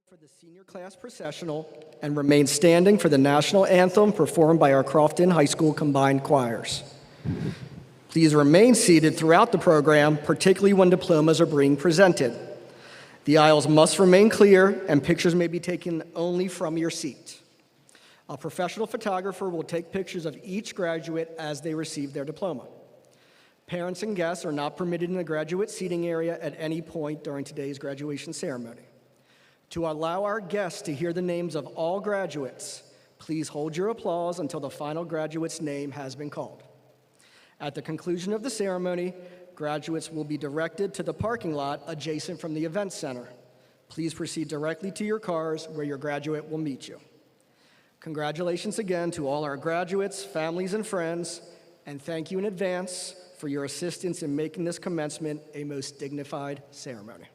For the senior class processional and remain standing for the national anthem performed by our Crofton High School combined choirs. Please remain seated throughout the program, particularly when diplomas are being presented. The aisles must remain clear and pictures may be taken only from your seat. A professional photographer will take pictures of each graduate as they receive their diploma. Parents and guests are not permitted in the graduate seating area at any point during today's graduation ceremony. To allow our guests to hear the names of all graduates, please hold your applause until the final graduate's name has been called. At the conclusion of the ceremony, graduates will be directed to the parking lot adjacent from the event center. Please proceed directly to your cars where your graduate will meet you. Congratulations again to all our graduates, families, and friends, and thank you in advance for your assistance in making this commencement a most dignified ceremony.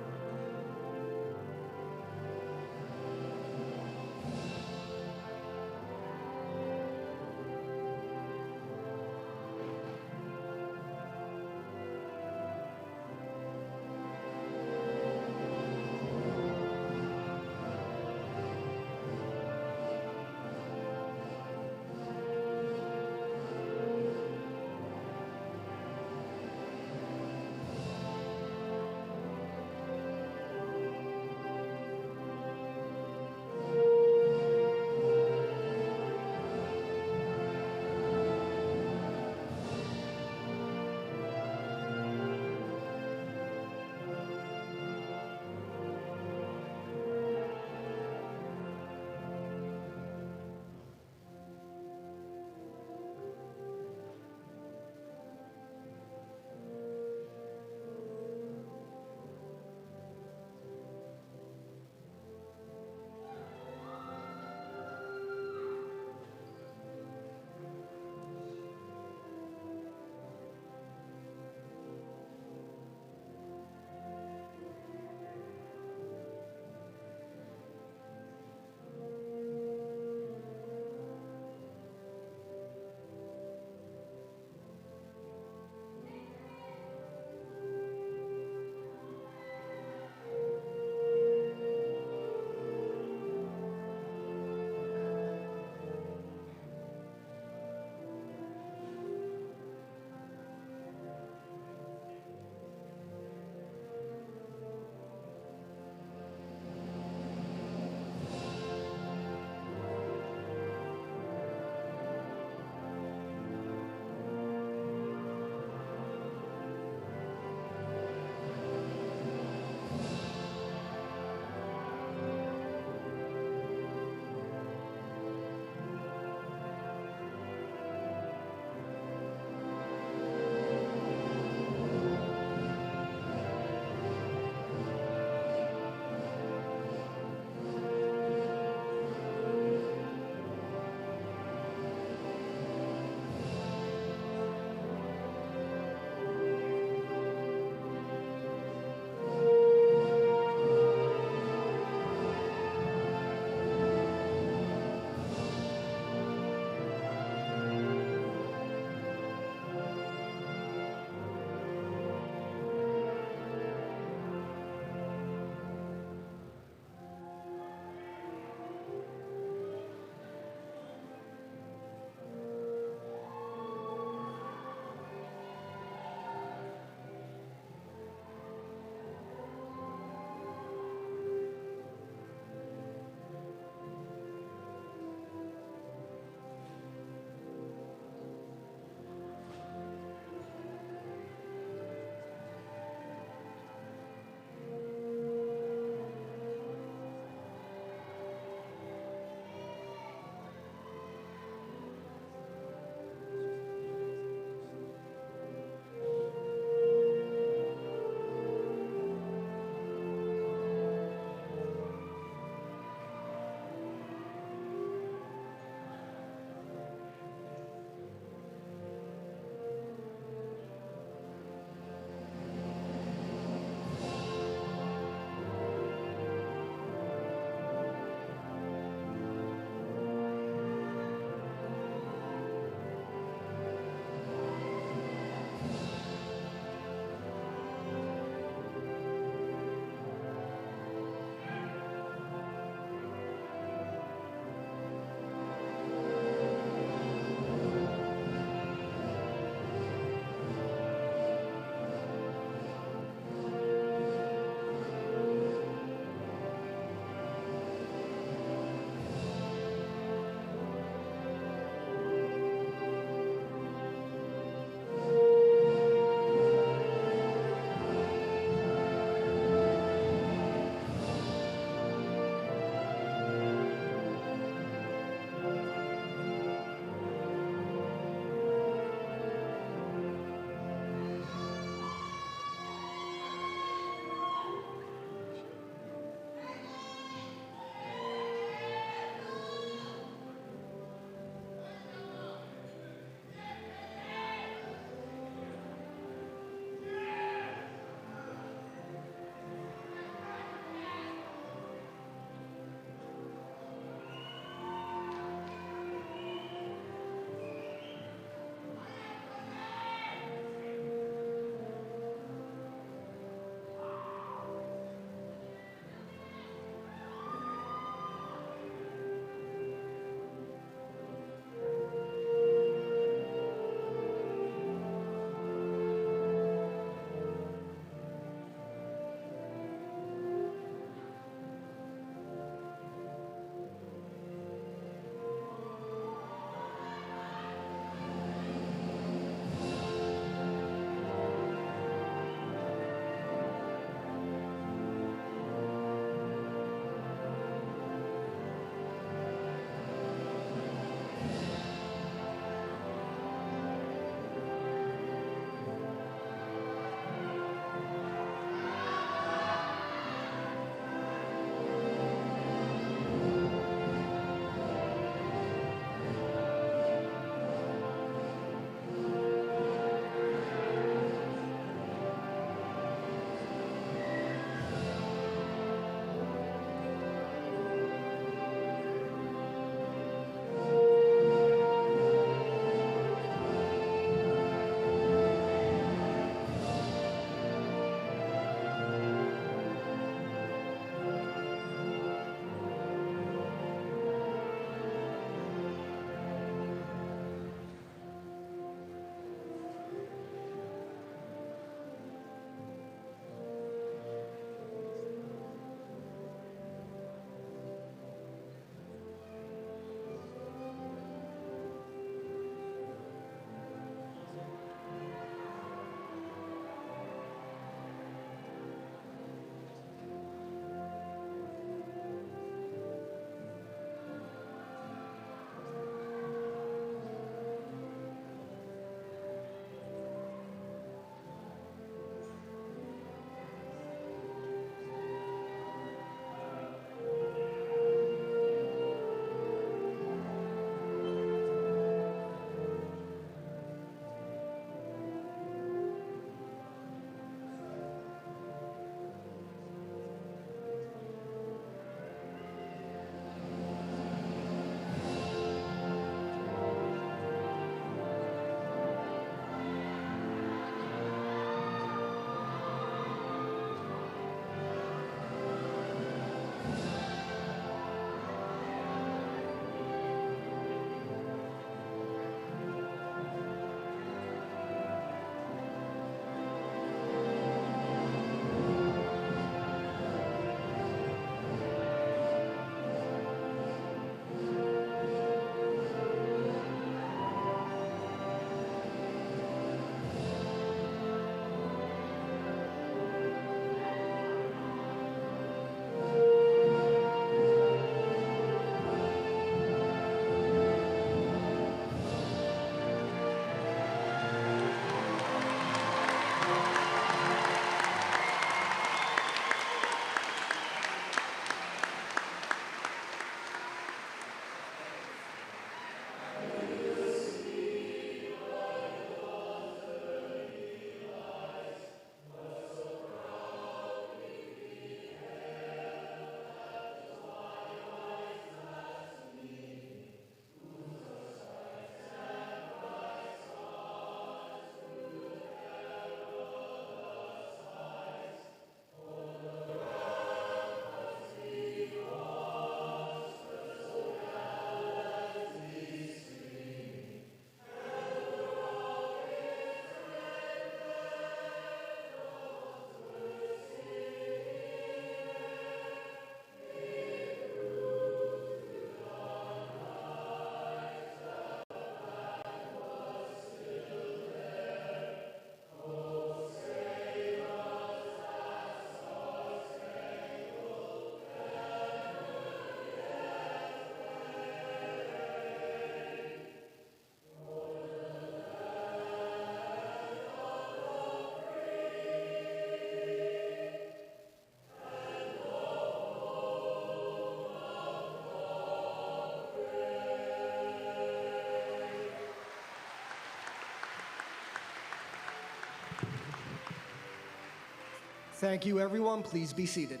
Thank you, everyone. Please be seated.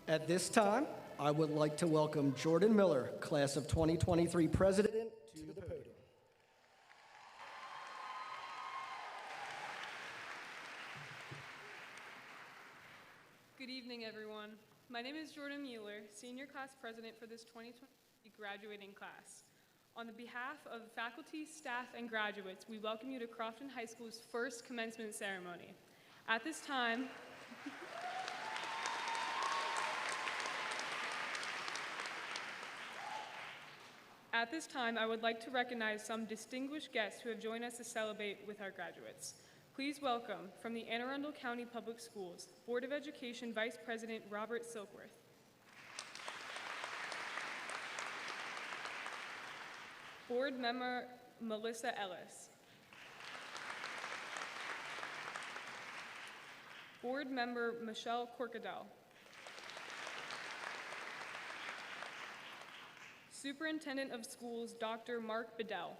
At this time, I would like to welcome Jordan Miller, class of 2023 president, to the podium. Good evening, everyone. My name is Jordan Mueller, senior class president for this 2023 graduating class. On the behalf of faculty, staff, and graduates, we welcome you to Crofton High School's first commencement ceremony. At this time, I would like to recognize some distinguished guests who have joined us to celebrate with our graduates. Please welcome, from the Anne Arundel County Public Schools, Board of Education Vice President Robert Silkworth. Board Member Melissa Ellis. Board Member Michelle Corcadell. Superintendent of Schools Dr. Mark Bedell.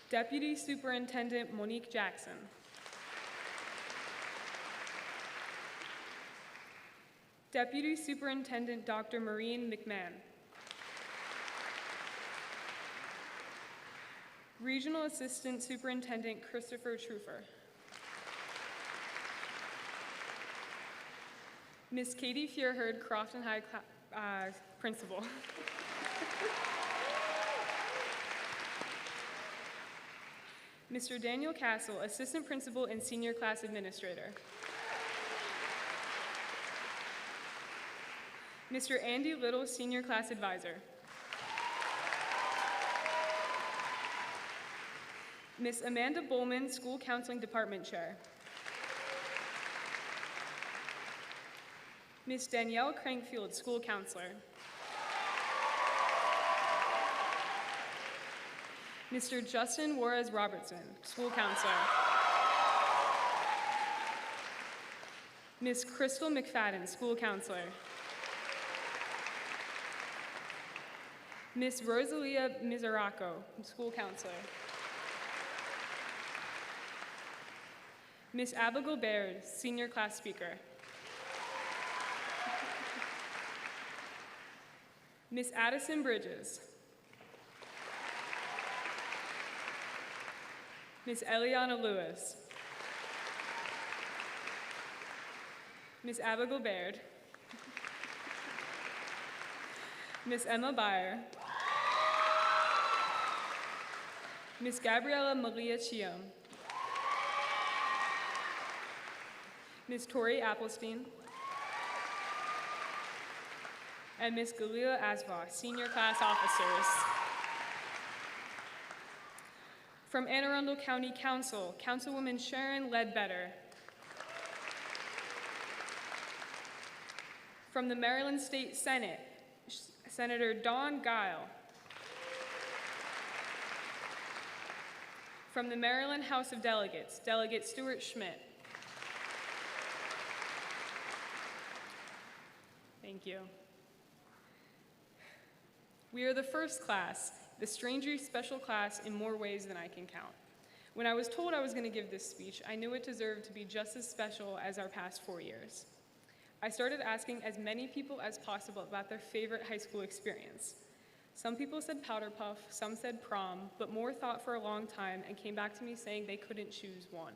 Deputy Superintendent Monique Jackson. Deputy Superintendent Dr. Maureen McMahon. Regional Assistant Superintendent Christopher Trufer. Ms. Katie Fierherd, Crofton High Principal. Mr. Daniel Castle, Assistant Principal and Senior Class Administrator. Mr. Andy Little, Senior Class Advisor. Ms. Amanda Bowman, School Counseling Department Chair. Ms. Danielle Crankfield, School Counselor. Mr. Justin Juarez Robertson, School Counselor. Ms. Crystal McFadden, School Counselor. Ms. Rosalia Mizaraco, School Counselor. Ms. Abigail Baird, Senior Class Speaker. Ms. Addison Bridges. Ms. Eliana Lewis. Ms. Abigail Baird. Ms. Emma Byer. Ms. Gabriela Maria Chiam. Ms. Tori Applestein. And Ms. Galila Asva, Senior Class Officers. From Anne Arundel County Council, Councilwoman Sharon Ledbetter. From the Maryland State Senate, Senator Dawn Guile. From the Maryland House of Delegates, Delegate Stuart Schmidt. Thank you. We are the first class, the Strangely Special class in more ways than I can count. When I was told I was going to give this speech, I knew it deserved to be just as special as our past 4 years. I started asking as many people as possible about their favorite high school experience. Some people said powder puff, some said prom, but more thought for a long time and came back to me saying they couldn't choose one.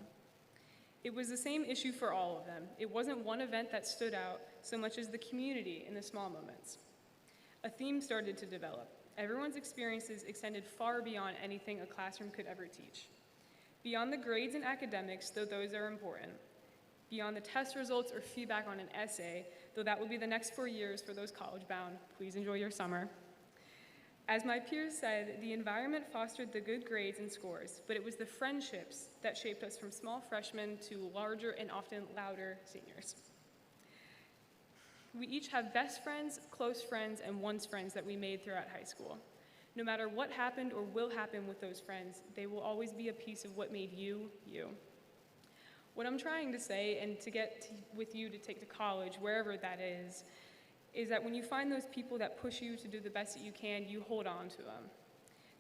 It was the same issue for all of them. It wasn't one event that stood out so much as the community in the small moments. A theme started to develop. Everyone's experiences extended far beyond anything a classroom could ever teach. Beyond the grades and academics, though those are important. Beyond the test results or feedback on an essay, though that will be the next 4 years for those college-bound. Please enjoy your summer. As my peers said, the environment fostered the good grades and scores, but it was the friendships that shaped us from small freshmen to larger and often louder seniors. We each have best friends, close friends, and once friends that we made throughout high school. No matter what happened or will happen with those friends, they will always be a piece of what made you, you. What I'm trying to say, and to get with you to take to college, wherever that is that when you find those people that push you to do the best that you can, you hold on to them.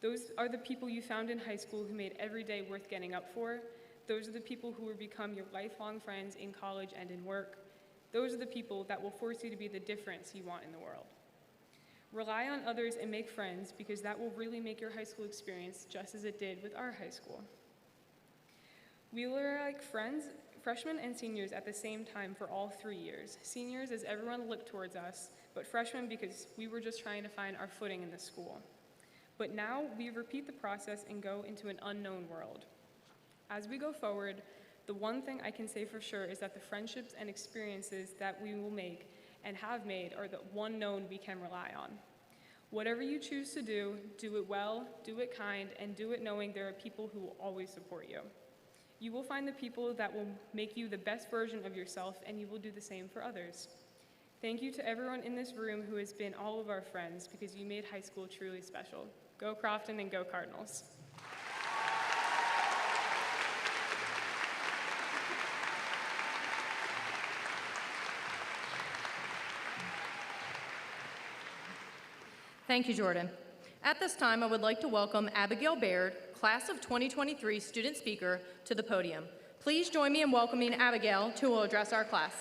Those are the people you found in high school who made every day worth getting up for. Those are the people who will become your lifelong friends in college and in work. Those are the people that will force you to be the difference you want in the world. Rely on others and make friends, because that will really make your high school experience just as it did with our high school. We were like friends, freshmen and seniors at the same time for all 3 years. Seniors as everyone looked towards us, but freshmen because we were just trying to find our footing in the school. But now we repeat the process and go into an unknown world. As we go forward, the one thing I can say for sure is that the friendships and experiences that we will make and have made are the one known we can rely on. Whatever you choose to do it well, do it kind, and do it knowing there are people who will always support you. You will find the people that will make you the best version of yourself, and you will do the same for others. Thank you to everyone in this room who has been all of our friends, because you made high school truly special. Go Crofton and go Cardinals. Thank you, Jordan. At this time, I would like to welcome Abigail Baird, Class of 2023 student speaker, to the podium. Please join me in welcoming Abigail, who will address our class.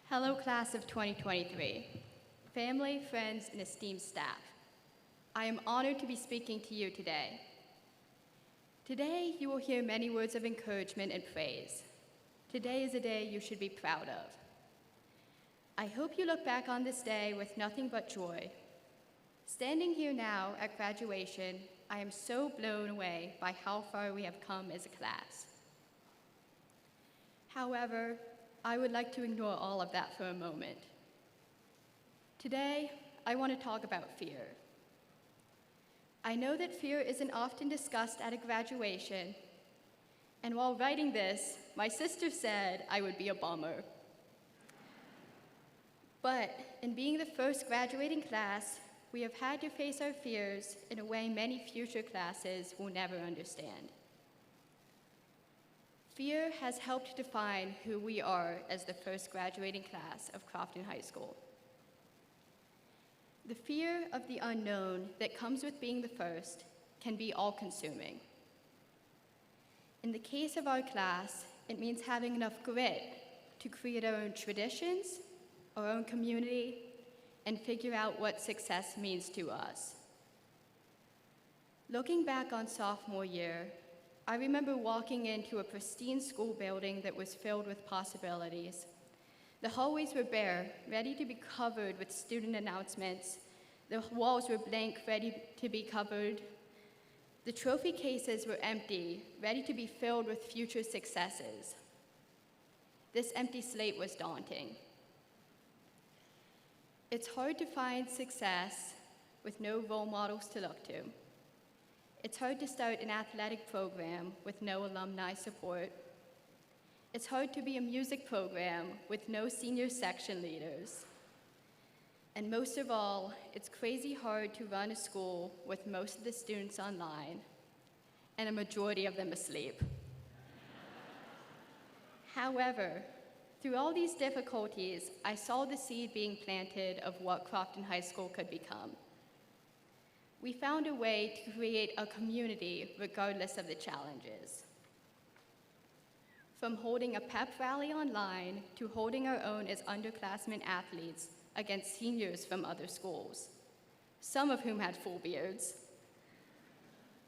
Hello, class of 2023, family, friends, and esteemed staff. I am honored to be speaking to you today. Today, you will hear many words of encouragement and praise. Today is a day you should be proud of. I hope you look back on this day with nothing but joy. Standing here now at graduation, I am so blown away by how far we have come as a class. However, I would like to ignore all of that for a moment. Today, I want to talk about fear. I know that fear isn't often discussed at a graduation, and while writing this, my sister said I would be a bummer. But in being the first graduating class, we have had to face our fears in a way many future classes will never understand. Fear has helped define who we are as the first graduating class of Crofton High School. The fear of the unknown that comes with being the first can be all-consuming. In the case of our class, it means having enough grit to create our own traditions, our own community, and figure out what success means to us. Looking back on sophomore year, I remember walking into a pristine school building that was filled with possibilities. The hallways were bare, ready to be covered with student announcements. The walls were blank, ready to be covered. The trophy cases were empty, ready to be filled with future successes. This empty slate was daunting. It's hard to find success with no role models to look to. It's hard to start an athletic program with no alumni support. It's hard to be a music program with no senior section leaders. And most of all, it's crazy hard to run a school with most of the students online and a majority of them asleep. However, through all these difficulties, I saw the seed being planted of what Crofton High School could become. We found a way to create a community regardless of the challenges. From holding a pep rally online to holding our own as underclassmen athletes against seniors from other schools, some of whom had full beards,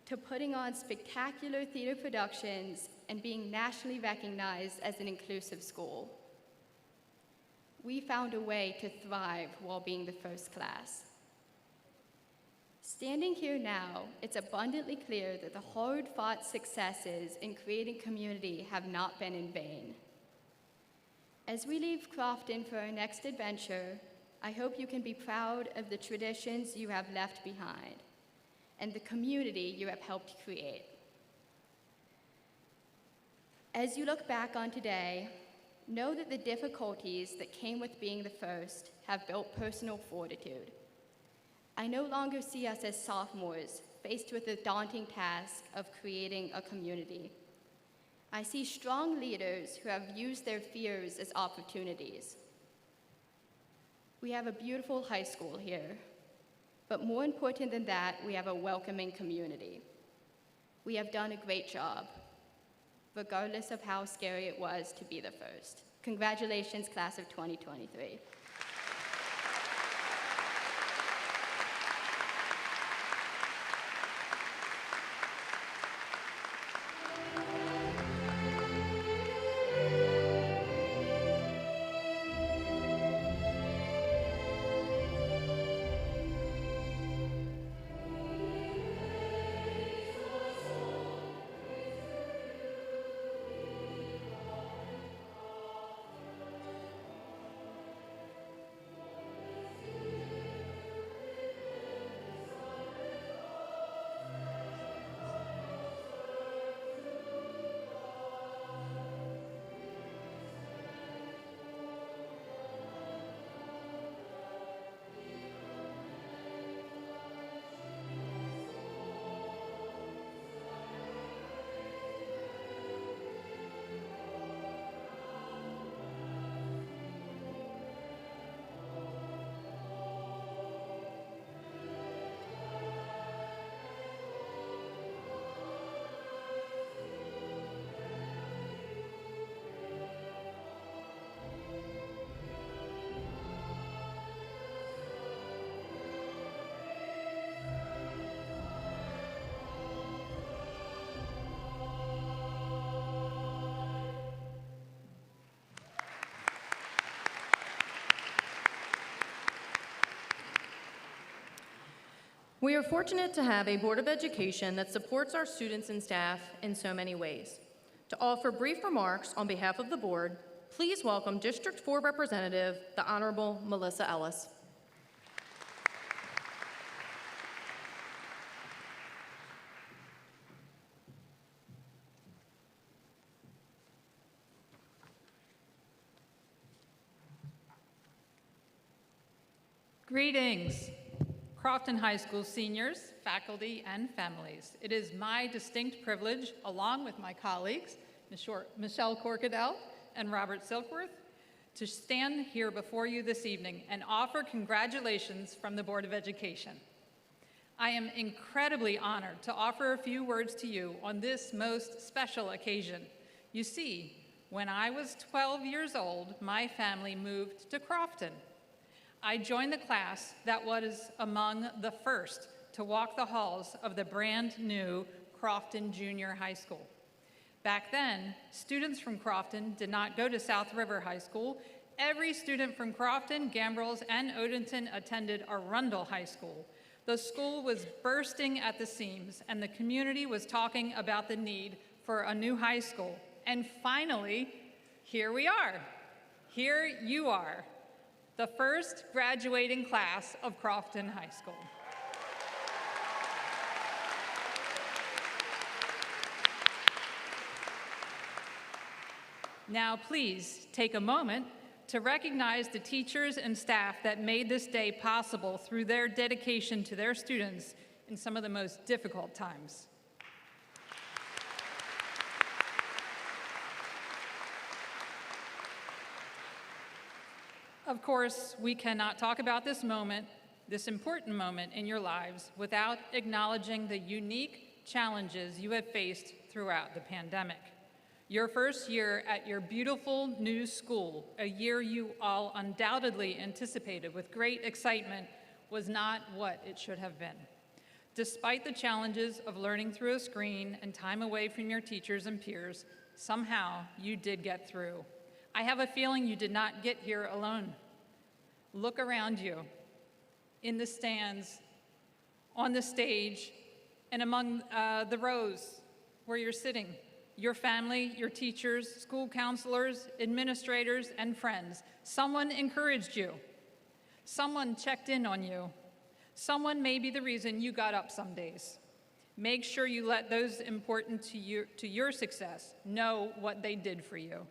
to putting on spectacular theater productions and being nationally recognized as an inclusive school. We found a way to thrive while being the first class. Standing here now, it's abundantly clear that the hard-fought successes in creating community have not been in vain. As we leave Crofton for our next adventure, I hope you can be proud of the traditions you have left behind and the community you have helped create. As you look back on today, know that the difficulties that came with being the first have built personal fortitude. I no longer see us as sophomores faced with the daunting task of creating a community. I see strong leaders who have used their fears as opportunities. We have a beautiful high school here, but more important than that, we have a welcoming community. We have done a great job, regardless of how scary it was to be the first. Congratulations, class of 2023. We are fortunate to have a Board of Education that supports our students and staff in so many ways. To offer brief remarks on behalf of the board, please welcome District 4 Representative, the Honorable Melissa Ellis. Greetings, Crofton High School seniors, faculty, and families. It is my distinct privilege, along with my colleagues, Michelle Corkadell and Robert Silkworth, to stand here before you this evening and offer congratulations from the Board of Education. I am incredibly honored to offer a few words to you on this most special occasion. You see, when I was 12 years old, my family moved to Crofton. I joined the class that was among the first to walk the halls of the brand new Crofton Junior High School. Back then, students from Crofton did not go to South River High School. Every student from Crofton, Gambrills, and Odenton attended Arundel High School. The school was bursting at the seams, and the community was talking about the need for a new high school. And finally, here we are. Here you are, the first graduating class of Crofton High School. Now, please take a moment to recognize the teachers and staff that made this day possible through their dedication to their students in some of the most difficult times. Of course, we cannot talk about this moment, this important moment in your lives, without acknowledging the unique challenges you have faced throughout the pandemic. Your first year at your beautiful new school, a year you all undoubtedly anticipated with great excitement, was not what it should have been. Despite the challenges of learning through a screen and time away from your teachers and peers, somehow you did get through. I have a feeling you did not get here alone. Look around you, in the stands, on the stage, and among the rows where you're sitting. Your family, your teachers, school counselors, administrators, and friends. Someone encouraged you. Someone checked in on you. Someone may be the reason you got up some days. Make sure you let those important to your success know what they did for you.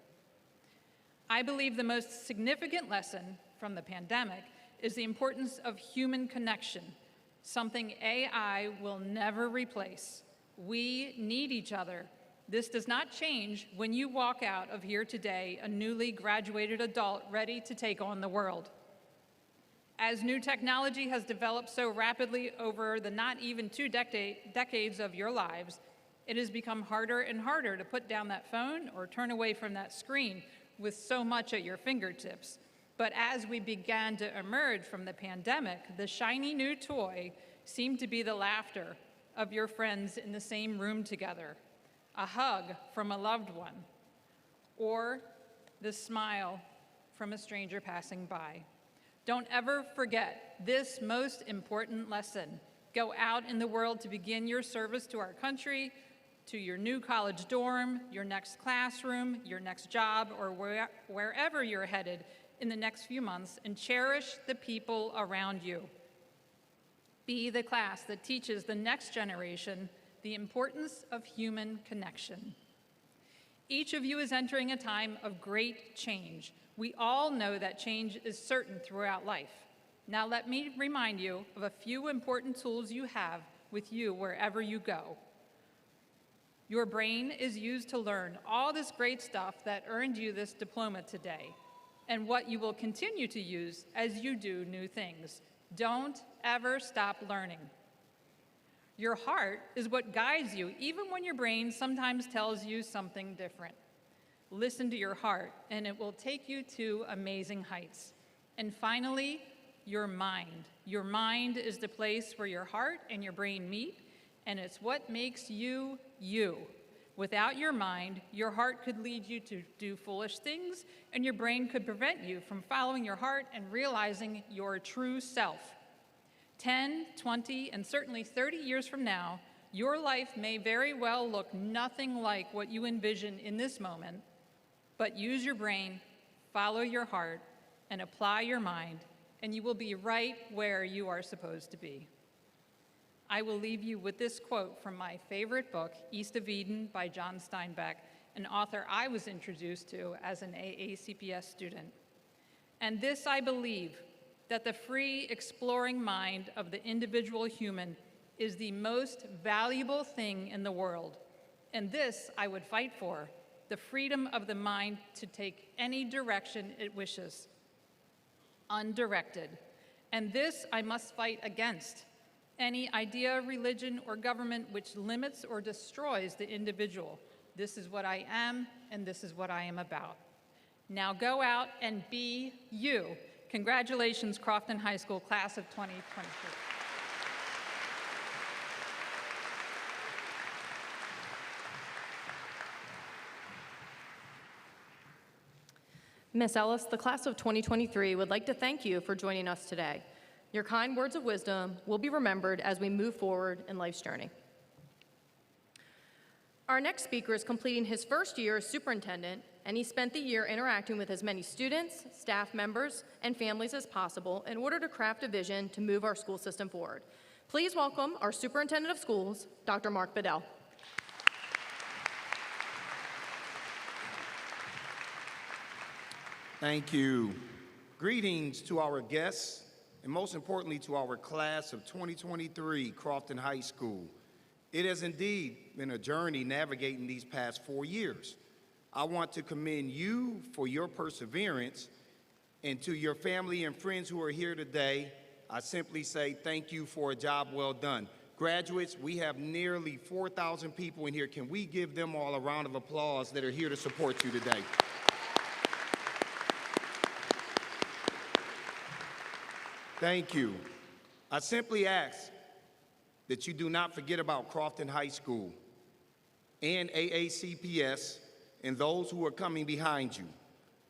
I believe the most significant lesson from the pandemic is the importance of human connection, something AI will never replace. We need each other This does not change when you walk out of here today a newly graduated adult ready to take on the world. As new technology has developed so rapidly over the not even two decades of your lives, it has become harder and harder to put down that phone or turn away from that screen with so much at your fingertips. But as we began to emerge from the pandemic, the shiny new toy seemed to be the laughter of your friends in the same room together, a hug from a loved one, or the smile from a stranger passing by. Don't ever forget this most important lesson. Go out in the world to begin your service to our country, to your new college dorm, your next classroom, your next job, or wherever you're headed in the next few months, and cherish the people around you. Be the class that teaches the next generation the importance of human connection. Each of you is entering a time of great change. We all know that change is certain throughout life. Now let me remind you of a few important tools you have with you wherever you go. Your brain is used to learn all this great stuff that earned you this diploma today, and what you will continue to use as you do new things. Don't ever stop learning. Your heart is what guides you, even when your brain sometimes tells you something different. Listen to your heart, and it will take you to amazing heights. And finally, your mind. Your mind is the place where your heart and your brain meet, and it's what makes you, you. Without your mind, your heart could lead you to do foolish things, and your brain could prevent you from following your heart and realizing your true self. 10, 20, and certainly 30 years from now, your life may very well look nothing like what you envision in this moment, but use your brain, follow your heart, and apply your mind, and you will be right where you are supposed to be. I will leave you with this quote from my favorite book, East of Eden by John Steinbeck, an author I was introduced to as an AACPS student. And this I believe, that the free, exploring mind of the individual human is the most valuable thing in the world. And this I would fight for, the freedom of the mind to take any direction it wishes, undirected. And this I must fight against, any idea, religion, or government which limits or destroys the individual. This is what I am, and this is what I am about. Now go out and be you. Congratulations, Crofton High School, class of 2023. Ms. Ellis, the class of 2023 would like to thank you for joining us today. Your kind words of wisdom will be remembered as we move forward in life's journey. Our next speaker is completing his first year as superintendent, and he spent the year interacting with as many students, staff members, and families as possible in order to craft a vision to move our school system forward. Please welcome our superintendent of schools, Dr. Mark Bedell. Thank you. Greetings to our guests, and most importantly to our class of 2023, Crofton High School. It has indeed been a journey navigating these past 4 years. I want to commend you for your perseverance, and to your family and friends who are here today, I simply say thank you for a job well done. Graduates, we have nearly 4,000 people in here. Can we give them all a round of applause that are here to support you today? Thank you. I simply ask that you do not forget about Crofton High School and AACPS and those who are coming behind you.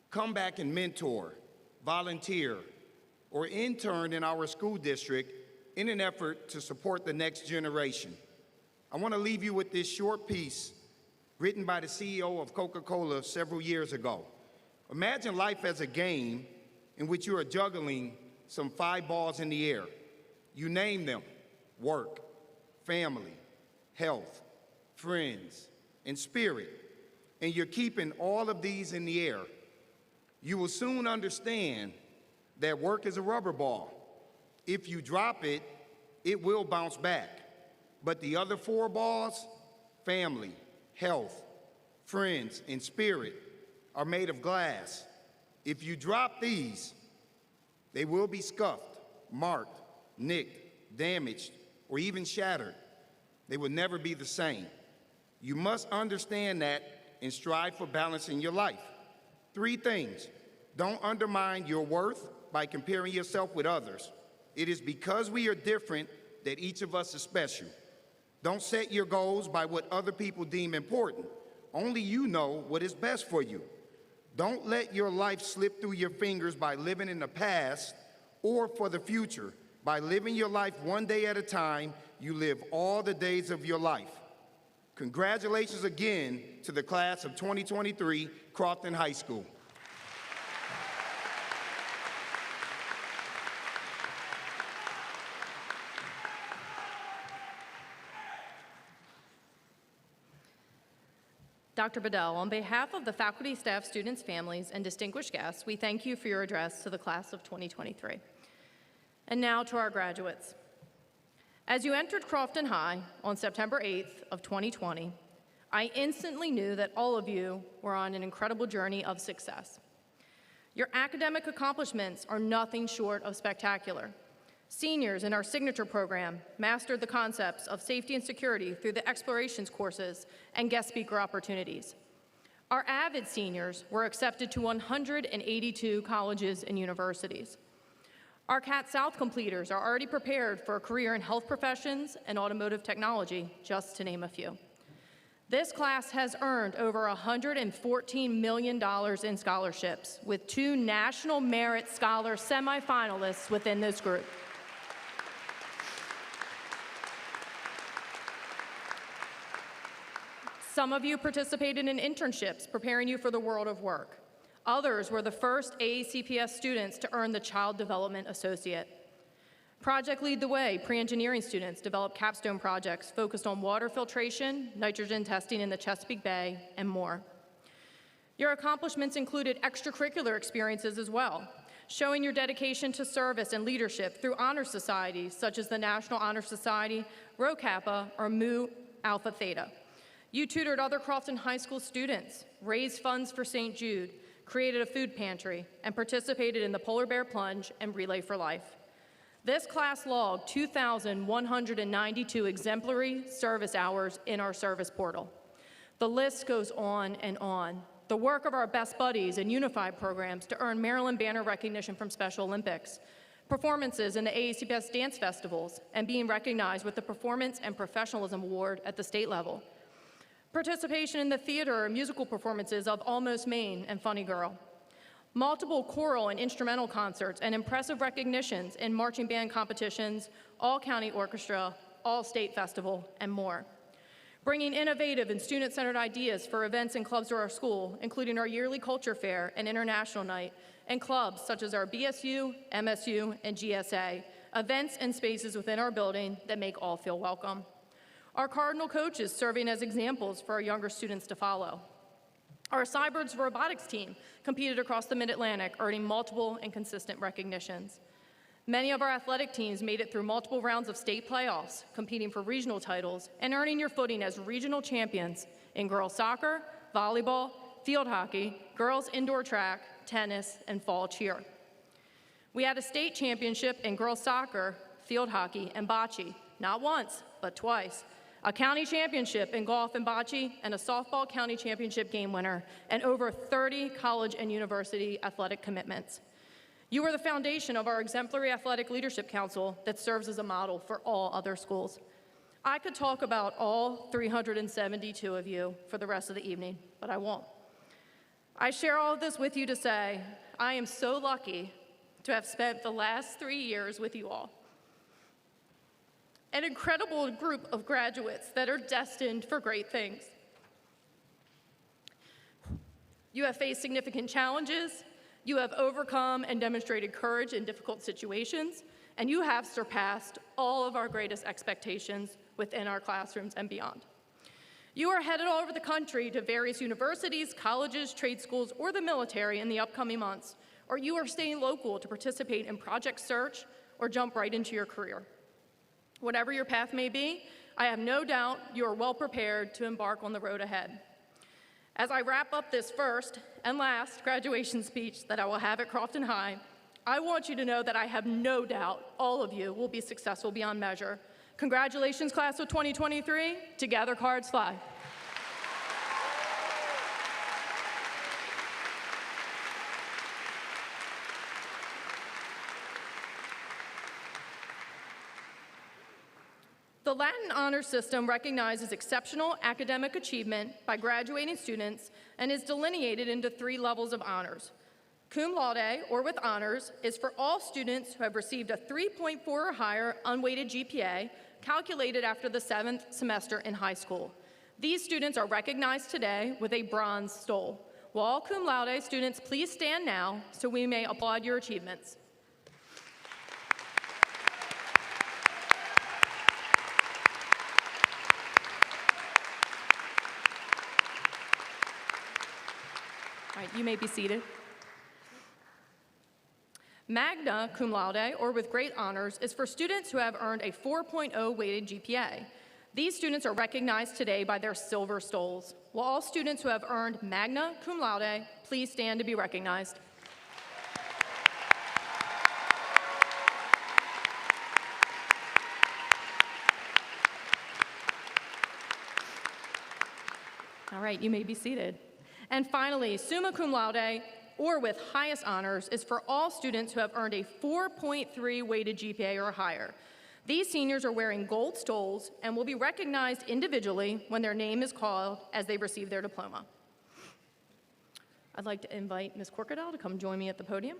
Come back and mentor, volunteer, or intern in our school district in an effort to support the next generation. I want to leave you with this short piece written by the CEO of Coca-Cola several years ago. Imagine life as a game in which you are juggling some 5 balls in the air. You name them: work, family, health, friends, and spirit. And you're keeping all of these in the air. You will soon understand that work is a rubber ball. If you drop it, it will bounce back. But the other 4 balls, family, health, friends, and spirit are made of glass. If you drop these, they will be scuffed, marked, nicked, damaged, or even shattered. They will never be the same. You must understand that and strive for balance in your life. 3 things. Don't undermine your worth by comparing yourself with others. It is because we are different that each of us is special. Don't set your goals by what other people deem important. Only you know what is best for you. Don't let your life slip through your fingers by living in the past or for the future. By living your life one day at a time, you live all the days of your life. Congratulations again to the class of 2023, Crofton High School. Dr. Bedell, on behalf of the faculty, staff, students, families, and distinguished guests, we thank you for your address to the class of 2023. And now to our graduates. As you entered Crofton High on September 8th of 2020, I instantly knew that all of you were on an incredible journey of success. Your academic accomplishments are nothing short of spectacular. Seniors in our signature program mastered the concepts of safety and security through the explorations courses and guest speaker opportunities. Our avid seniors were accepted to 182 colleges and universities. Our CAT South completers are already prepared for a career in health professions and automotive technology, just to name a few. This class has earned over $114 million in scholarships, with 2 National Merit Scholar semifinalists within this group. Some of you participated in internships, preparing you for the world of work. Others were the first AACPS students to earn the Child Development Associate. Project Lead the Way pre-engineering students developed capstone projects focused on water filtration, nitrogen testing in the Chesapeake Bay, and more. Your accomplishments included extracurricular experiences as well, showing your dedication to service and leadership through honor societies such as the National Honor Society, Rho Kappa, or Mu Alpha Theta. You tutored other Crofton High School students, raised funds for St. Jude, created a food pantry, and participated in the Polar Bear Plunge and Relay for Life. This class logged 2,192 exemplary service hours in our service portal. The list goes on and on. The work of our Best Buddies and Unified programs to earn Maryland banner recognition from Special Olympics, performances in the AACPS dance festivals, and being recognized with the Performance and Professionalism Award at the state level. Participation in the theater or musical performances of Almost Maine and Funny Girl. Multiple choral and instrumental concerts and impressive recognitions in marching band competitions, all-county orchestra, all-state festival, and more. Bringing innovative and student-centered ideas for events and clubs to our school, including our yearly culture fair and international night, and clubs such as our BSU, MSU, and GSA, events and spaces within our building that make all feel welcome. Our Cardinal coaches serving as examples for our younger students to follow. Our Cybirds robotics team competed across the Mid-Atlantic, earning multiple and consistent recognitions. Many of our athletic teams made it through multiple rounds of state playoffs, competing for regional titles, and earning your footing as regional champions in girls soccer, volleyball, field hockey, girls indoor track, tennis, and fall cheer. We had a state championship in girls soccer, field hockey, and bocce, not once, but twice. A county championship in golf and bocce, and a softball county championship game winner, and over 30 college and university athletic commitments. You are the foundation of our exemplary athletic leadership council that serves as a model for all other schools. I could talk about all 372 of you for the rest of the evening, but I won't. I share all of this with you to say, I am so lucky to have spent the last 3 years with you all. An incredible group of graduates that are destined for great things. You have faced significant challenges, you have overcome and demonstrated courage in difficult situations, and you have surpassed all of our greatest expectations within our classrooms and beyond. You are headed all over the country to various universities, colleges, trade schools, or the military in the upcoming months, or you are staying local to participate in Project Search or jump right into your career. Whatever your path may be, I have no doubt you are well prepared to embark on the road ahead. As I wrap up this first and last graduation speech that I will have at Crofton High, I want you to know that I have no doubt all of you will be successful beyond measure. Congratulations, class of 2023. Together, cards fly. The Latin honor system recognizes exceptional academic achievement by graduating students and is delineated into 3 levels of honors. Cum laude, or with honors, is for all students who have received a 3.4 or higher unweighted GPA calculated after the 7th semester in high school. These students are recognized today with a bronze stole. Will all cum laude students please stand now so we may applaud your achievements? All right, you may be seated. Magna cum laude, or with great honors, is for students who have earned a 4.0 weighted GPA. These students are recognized today by their silver stoles. Will all students who have earned magna cum laude please stand to be recognized? All right, you may be seated. And finally, summa cum laude, or with highest honors, is for all students who have earned a 4.3 weighted GPA or higher. These seniors are wearing gold stoles and will be recognized individually when their name is called as they receive their diploma. I'd like to invite Ms. Corkadell to come join me at the podium.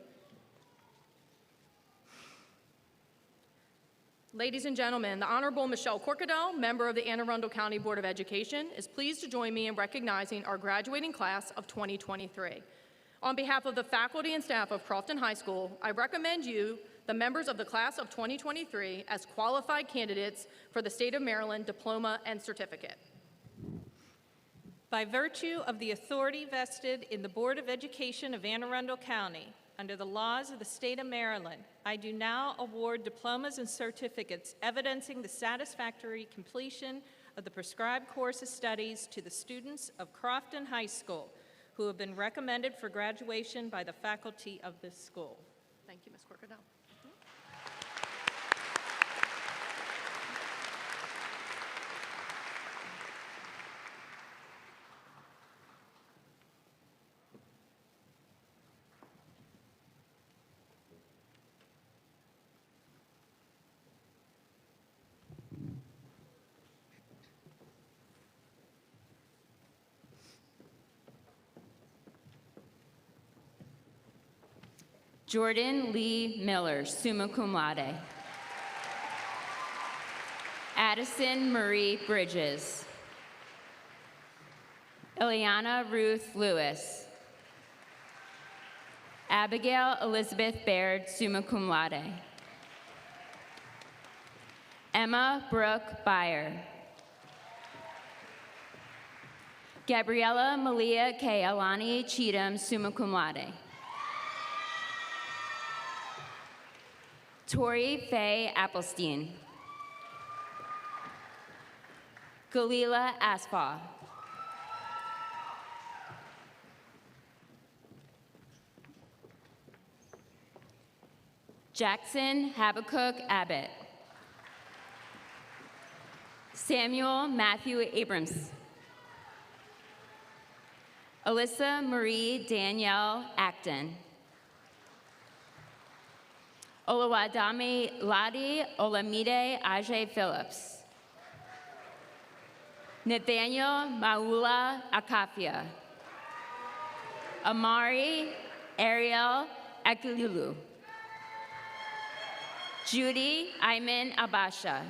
Ladies and gentlemen, the Honorable Michelle Corkadell, member of the Anne Arundel County Board of Education, is pleased to join me in recognizing our graduating class of 2023. On behalf of the faculty and staff of Crofton High School, I recommend you, the members of the class of 2023, as qualified candidates for the State of Maryland diploma and certificate. By virtue of the authority vested in the Board of Education of Anne Arundel County, under the laws of the State of Maryland, I do now award diplomas and certificates evidencing the satisfactory completion of the prescribed course of studies to the students of Crofton High School who have been recommended for graduation by the faculty of this school. Thank you, Ms. Corkadell. Jordan Lee Miller, summa cum laude. Addison Marie Bridges. Ileana Ruth Lewis. Abigail Elizabeth Baird, summa cum laude. Emma Brooke Byer. Gabriella Malia K. Alani Cheatham, summa cum laude. Tori Faye Applestein. Galila Asfaw. Jackson Habakkuk Abbott. Samuel Matthew Abrams. Alyssa Marie Danielle Acton. Oluwadami Ladi Olamide Ajay Phillips. Nathaniel Maula Akafia. Amari Ariel Akililu. Judy Ayman Abasha.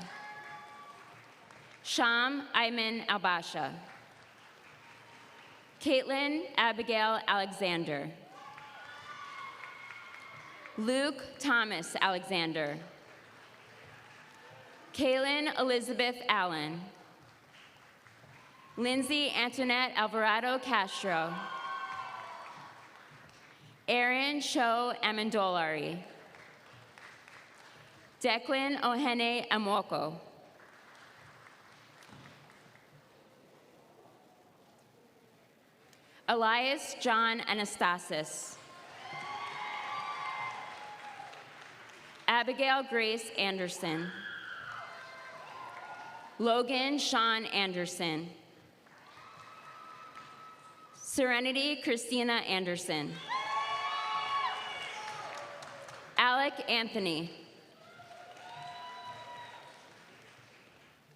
Sham Ayman Abasha. Caitlin Abigail Alexander. Luke Thomas Alexander. Kaylin Elizabeth Allen. Lindsay Antoinette Alvarado Castro. Erin Sho Amendolari. Declan Ohene Amwoko. Elias John Anastasis. Abigail Grace Anderson. Logan Sean Anderson. Serenity Christina Anderson. Alec Anthony.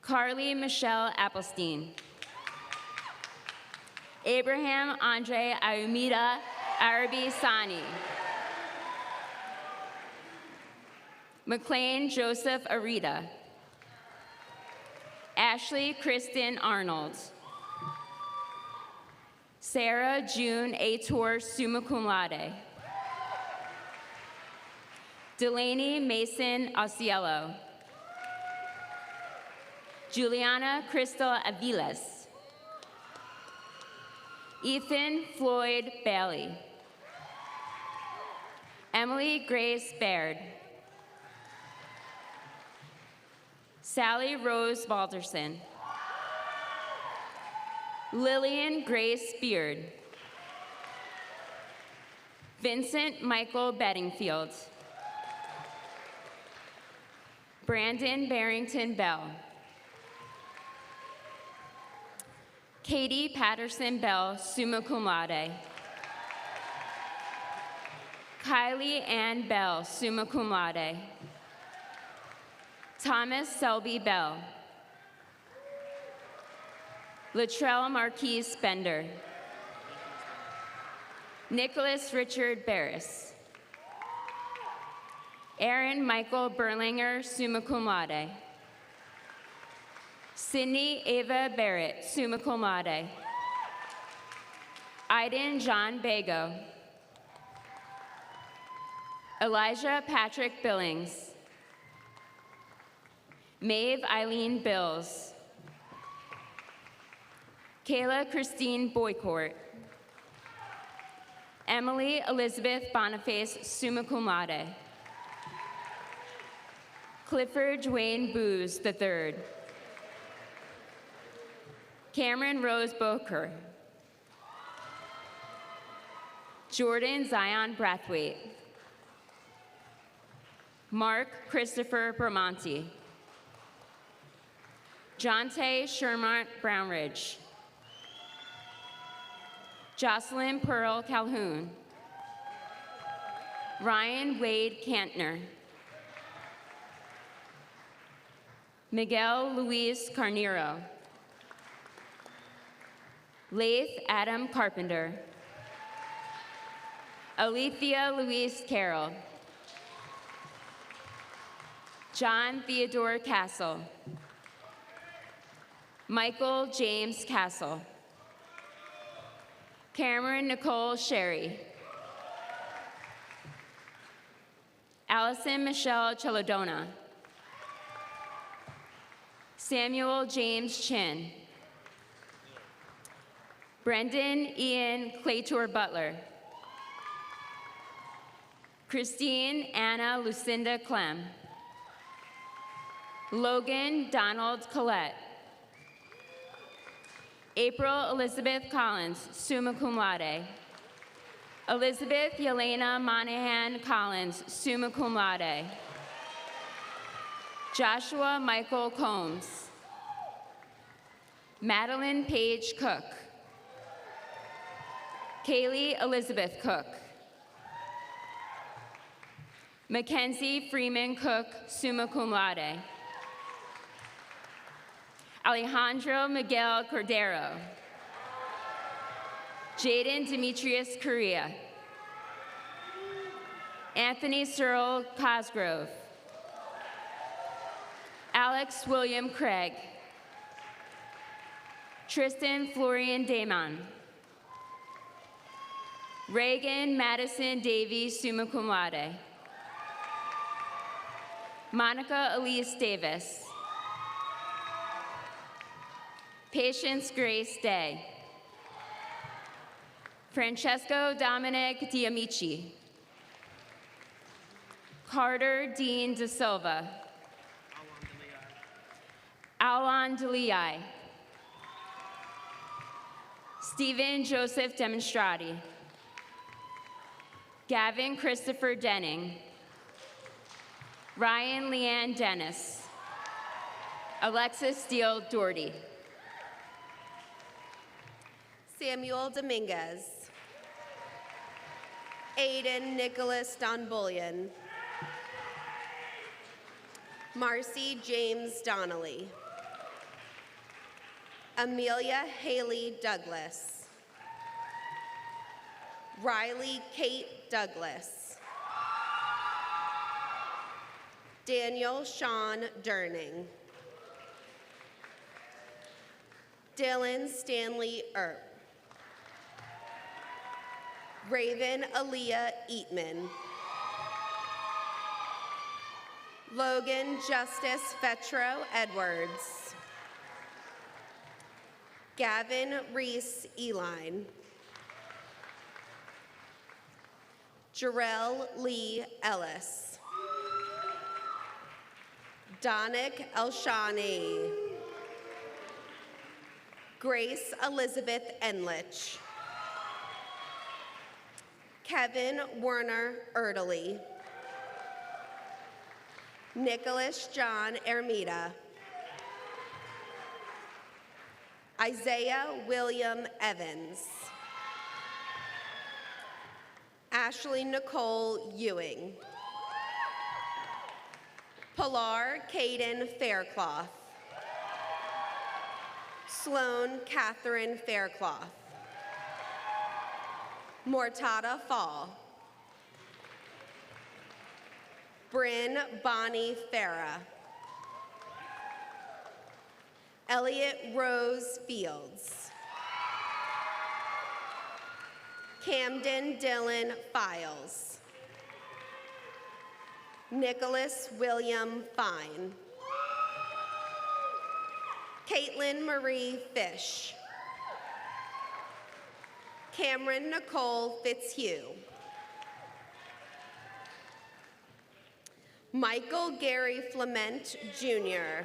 Carly Michelle Applestein. Abraham Andre Ayumida Arabi Sani. McLean Joseph Arita. Ashley Kristen Arnold. Sarah June Ator summa cum laude. Delaney Mason Osiello. Juliana Crystal Aviles. Ethan Floyd Bailey. Emily Grace Baird. Sally Rose Balderson. Lillian Grace Beard. Vincent Michael Bedingfield. Brandon Barrington Bell. Katie Patterson Bell, summa cum laude. Kylie Ann Bell, summa cum laude. Thomas Selby Bell. Latrell Marquise Bender. Nicholas Richard Barris. Aaron Michael Berlinger, summa cum laude. Sydney Ava Barrett, summa cum laude. Aiden John Bago. Elijah Patrick Billings. Maeve Eileen Bills. Kayla Christine Boycourt. Emily Elizabeth Boniface, summa cum laude. Clifford Dwayne Booz III. Cameron Rose Boker. Jordan Zion Brathwaite. Mark Christopher Bramonti. Jonte Shermont Brownridge. Jocelyn Pearl Calhoun. Ryan Wade Kantner. Miguel Luis Carnero. Laith Adam Carpenter. Alethea Louise Carroll. John Theodore Castle. Michael James Castle. Cameron Nicole Sherry. Allison Michelle Chelodona. Samuel James Chin. Brendan Ian Claytor Butler. Christine Anna Lucinda Clem. Logan Donald Collette. April Elizabeth Collins, summa cum laude. Elizabeth Yelena Monahan Collins, summa cum laude. Joshua Michael Combs. Madeline Paige Cook. Kaylee Elizabeth Cook. Mackenzie Freeman Cook, summa cum laude. Alejandro Miguel Cordero. Jaden Demetrius Correa. Anthony Searle Cosgrove. Alex William Craig. Tristan Florian Damon. Reagan Madison Davies, summa cum laude. Monica Elise Davis. Patience Grace Day. Francesco Dominic Diamici. Carter Dean De Silva. Alon Delii. Stephen Joseph Demonstrati. Gavin Christopher Denning. Ryan Leanne Dennis. Alexis Steele Doherty. Samuel Dominguez. Aiden Nicholas Donbullion. Marcy James Donnelly. Amelia Haley Douglas. Riley Kate Douglas. Daniel Sean Durning. Dylan Stanley Earp. Raven Aaliyah Eatman. Logan Justice Fetro Edwards. Gavin Reese Eline. Jarrell Lee Ellis. Donick Elshani. Grace Elizabeth Enlich. Kevin Werner Erdely. Nicholas John Ermita. Isaiah William Evans. Ashley Nicole Ewing. Pilar Caden Faircloth. Sloan Catherine Faircloth. Mortada Fall. Bryn Bonnie Farah. Elliot Rose Fields. Camden Dylan Files. Nicholas William Fine. Caitlin Marie Fish. Cameron Nicole Fitzhugh. Michael Gary Flement Jr.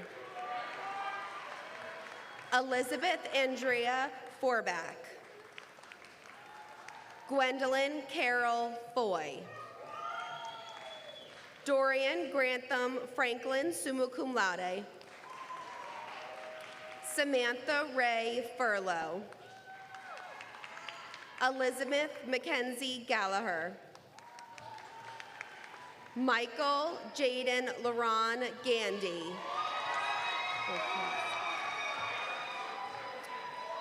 Elizabeth Andrea Forback. Gwendolyn Carol Foy. Dorian Grantham Franklin, summa cum laude. Samantha Ray Furlow. Elizabeth Mackenzie Gallagher. Michael Jaden Laron Gandy.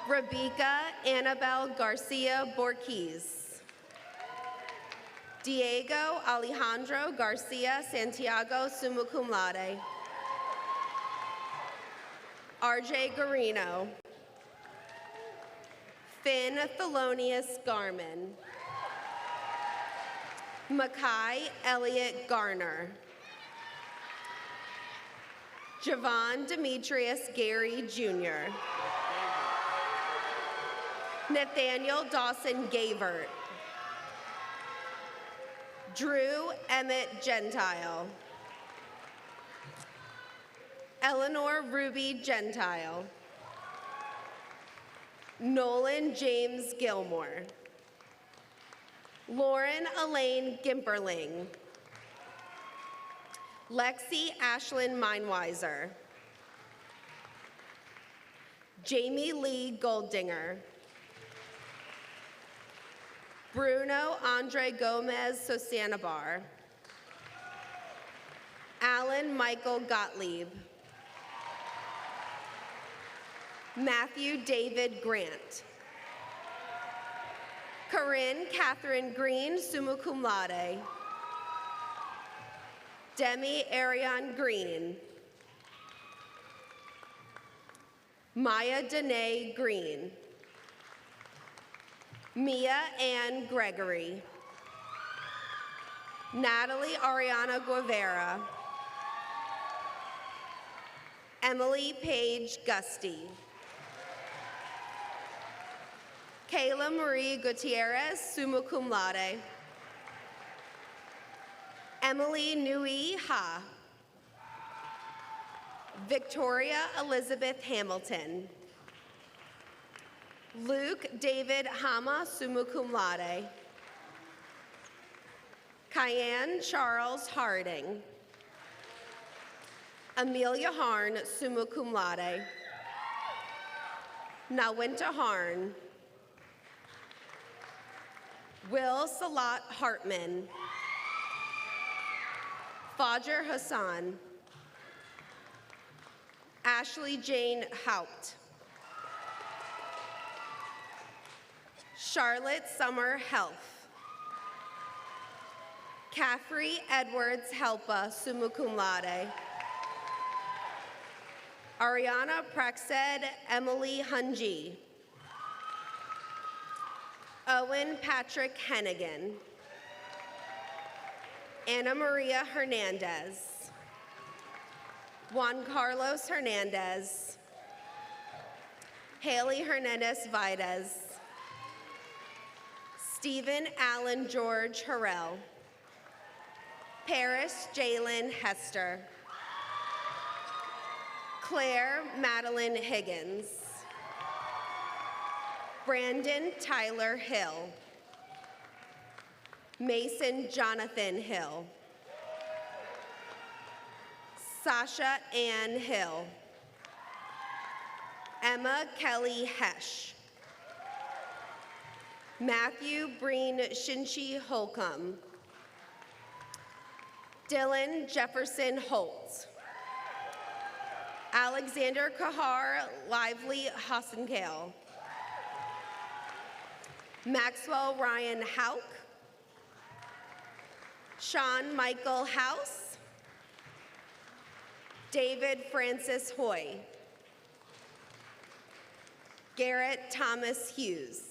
Rebecca Annabelle Garcia Borquez. Diego Alejandro Garcia Santiago, summa cum laude. RJ Garino. Finn Thelonious Garman. Makai Elliott Garner. Javon Demetrius Gary Jr. Nathaniel Dawson Gavert. Drew Emmett Gentile. Eleanor Ruby Gentile. Nolan James Gilmore. Lauren Elaine Gimperling. Lexi Ashlyn Meinweiser. Jamie Lee Goldinger. Bruno Andre Gomez Sosanabar. Alan Michael Gottlieb. Matthew David Grant. Corinne Catherine Green, summa cum laude. Demi Ariane Green. Maya Danae Green. Mia Ann Gregory. Natalie Ariana Guevara. Emily Paige Gusty. Kayla Marie Gutierrez, summa cum laude. Emily Nui Ha. Victoria Elizabeth Hamilton. Luke David Hama, summa cum laude. Kyan Charles Harding. Amelia Harn, summa cum laude. Nawinta Harn. Will Salat Hartman. Fajr Hassan. Ashley Jane Haupt. Charlotte Summer Health. Caffrey Edwards Helpa, summa cum laude. Ariana Praxed Emily Hunji. Owen Patrick Hennigan. Ana Maria Hernandez. Juan Carlos Hernandez. Haley Hernandez Vides. Stephen Allen George Harrell. Paris Jalen Hester. Claire Madeline Higgins. Brandon Tyler Hill. Mason Jonathan Hill. Sasha Ann Hill. Emma Kelly Hesh. Matthew Breen Shinchi Holcomb. Dylan Jefferson Holt. Alexander Kahar Lively Hassankale. Maxwell Ryan Hauk. Sean Michael House. David Francis Hoy. Garrett Thomas Hughes.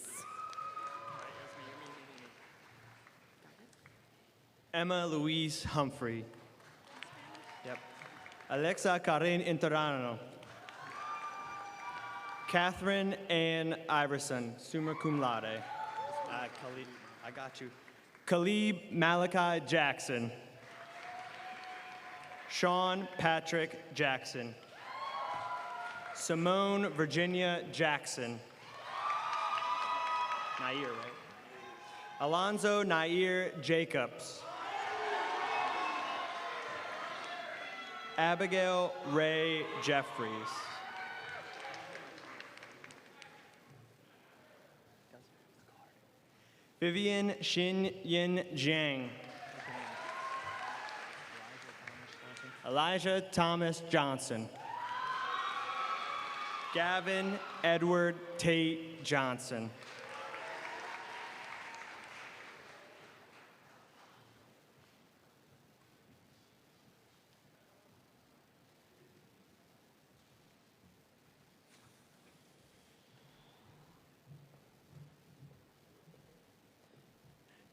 Emma Louise Humphrey. Yep. Alexa Karen Interano. Catherine Ann Iverson, summa cum laude. I got you. Khalib Malachi Jackson. Sean Patrick Jackson. Simone Virginia Jackson. Nair, right? Alonzo Nair Jacobs. Abigail Ray Jeffries. Vivian Xin Yin Zhang. Elijah Thomas Johnson. Gavin Edward Tate Johnson.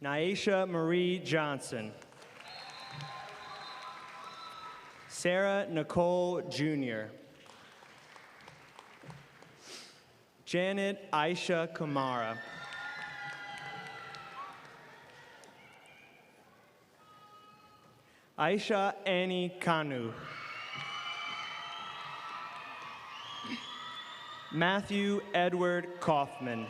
Naisha Marie Johnson. Sarah Nicole Jr. Janet Aisha Kamara. Aisha Annie Kanu. Matthew Edward Kaufman.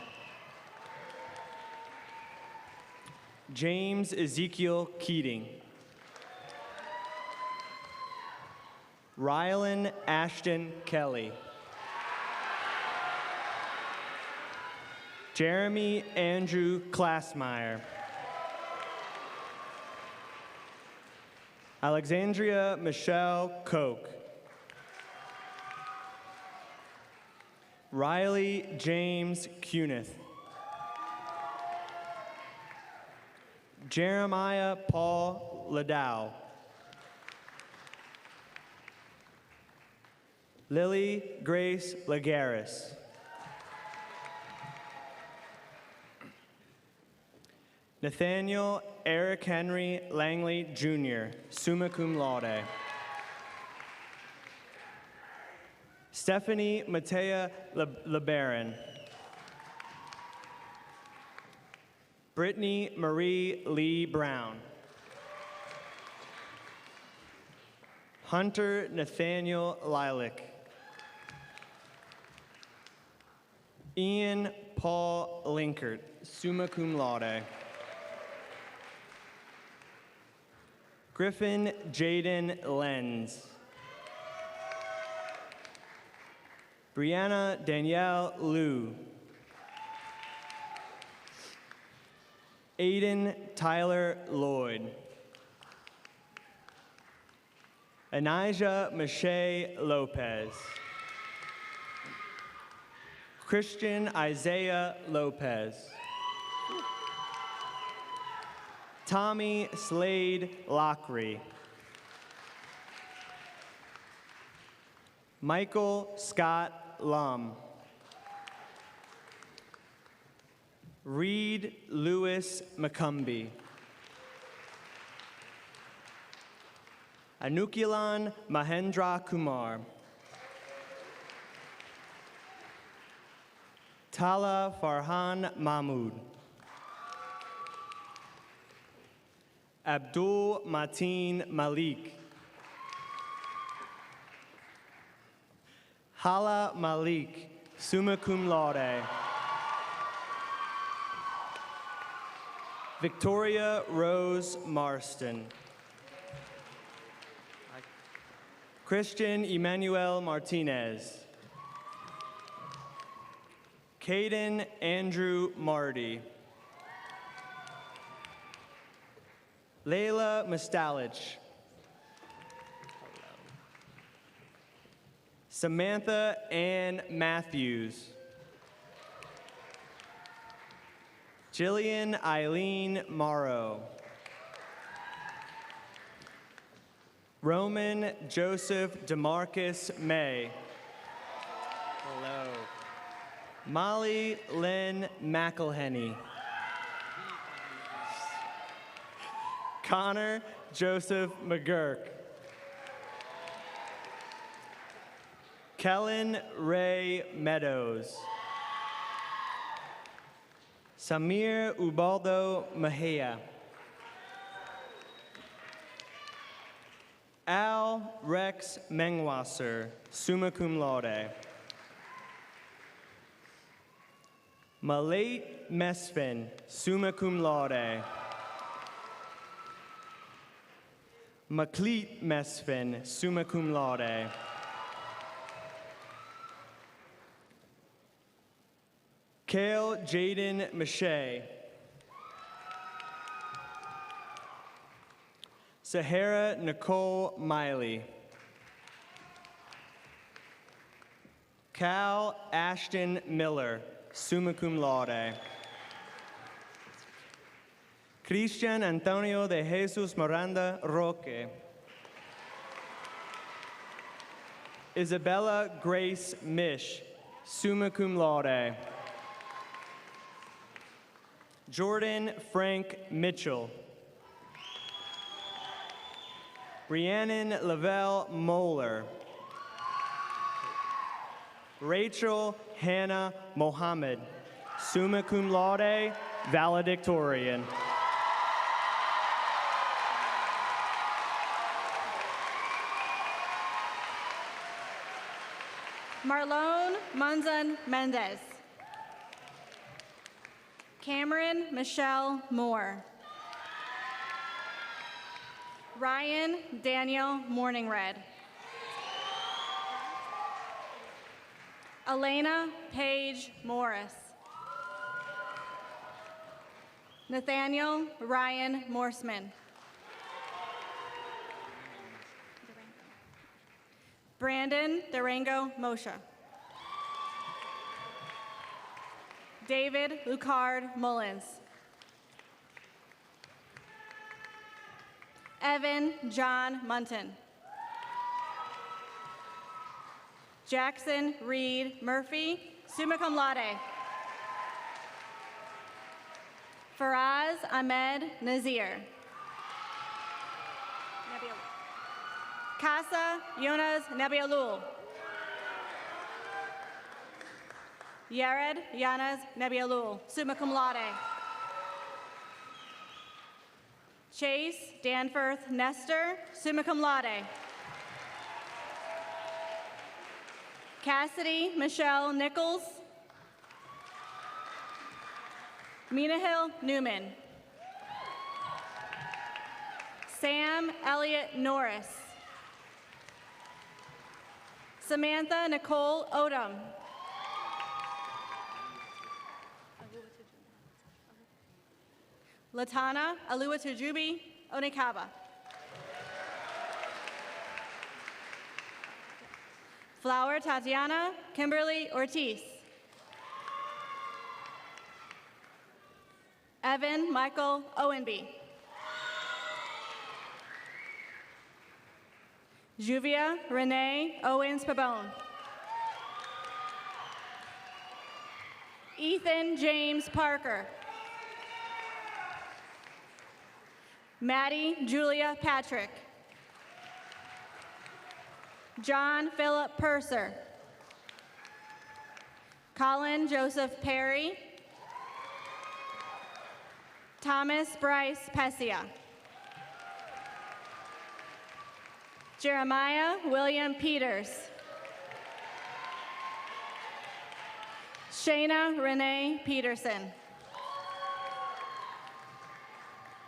James Ezekiel Keating. Rylan Ashton Kelly. Jeremy Andrew Klassmeyer. Alexandria Michelle Koch. Riley James Cunith. Jeremiah Paul Ladow. Lily Grace Lagaris. Nathaniel Eric Henry Langley Jr., summa cum laude. Stephanie Matea LeBaron. Brittany Marie Lee Brown. Hunter Nathaniel Lilac. Ian Paul Linkert, summa cum laude. Griffin Jaden Lenz. Brianna Danielle Liu. Aiden Tyler Lloyd. Anijah Mache Lopez. Christian Isaiah Lopez. Tommy Slade Lockery. Michael Scott Lum. Reed Lewis McCumbee. Anukilan Mahendra Kumar. Tala Farhan Mahmood. Abdul Mateen Malik. Hala Malik, summa cum laude. Victoria Rose Marston. Christian Emmanuel Martinez. Caden Andrew Marty. Layla Mustalich. Samantha Ann Matthews. Jillian Eileen Morrow. Roman Joseph DeMarcus May. Hello. Molly Lynn McElhenney. Connor Joseph McGurk. Kellen Ray Meadows. Samir Ubaldo Mejia. Al Rex Mengwasser, summa cum laude. Malate Mesfin, summa cum laude. Macleet Mesfin, summa cum laude. Kale Jaden Mache. Sahara Nicole Miley. Cal Ashton Miller, summa cum laude. Christian Antonio de Jesus Miranda Roque. Isabella Grace Mish, summa cum laude. Jordan Frank Mitchell. Rhiannon Lavelle Moeller. Rachel Hannah Mohammed, summa cum laude, valedictorian. Marlone Munzan Mendez. Cameron Michelle Moore. Ryan Daniel Morningred. Elena Paige Morris. Nathaniel Ryan Morseman. Brandon Durango Moshe. David Lucard Mullins. Evan John Munton. Jackson Reed Murphy, summa cum laude. Faraz Ahmed Nazir. Casa Yunus Nebialul. Yared Yanas Nebialul, summa cum laude. Chase Danforth Nestor, summa cum laude. Cassidy Michelle Nichols. Minahil Newman. Sam Elliott Norris. Samantha Nicole Odom. Latana Aluatujubi Onikaba. Flower Tatiana Kimberly Ortiz. Evan Michael Owenby. Juvia Renee Owens Pabone. Ethan James Parker. Maddie Julia Patrick. John Philip Purser. Colin Joseph Perry. Thomas Bryce Pesia. Jeremiah William Peters. Shayna Renee Peterson.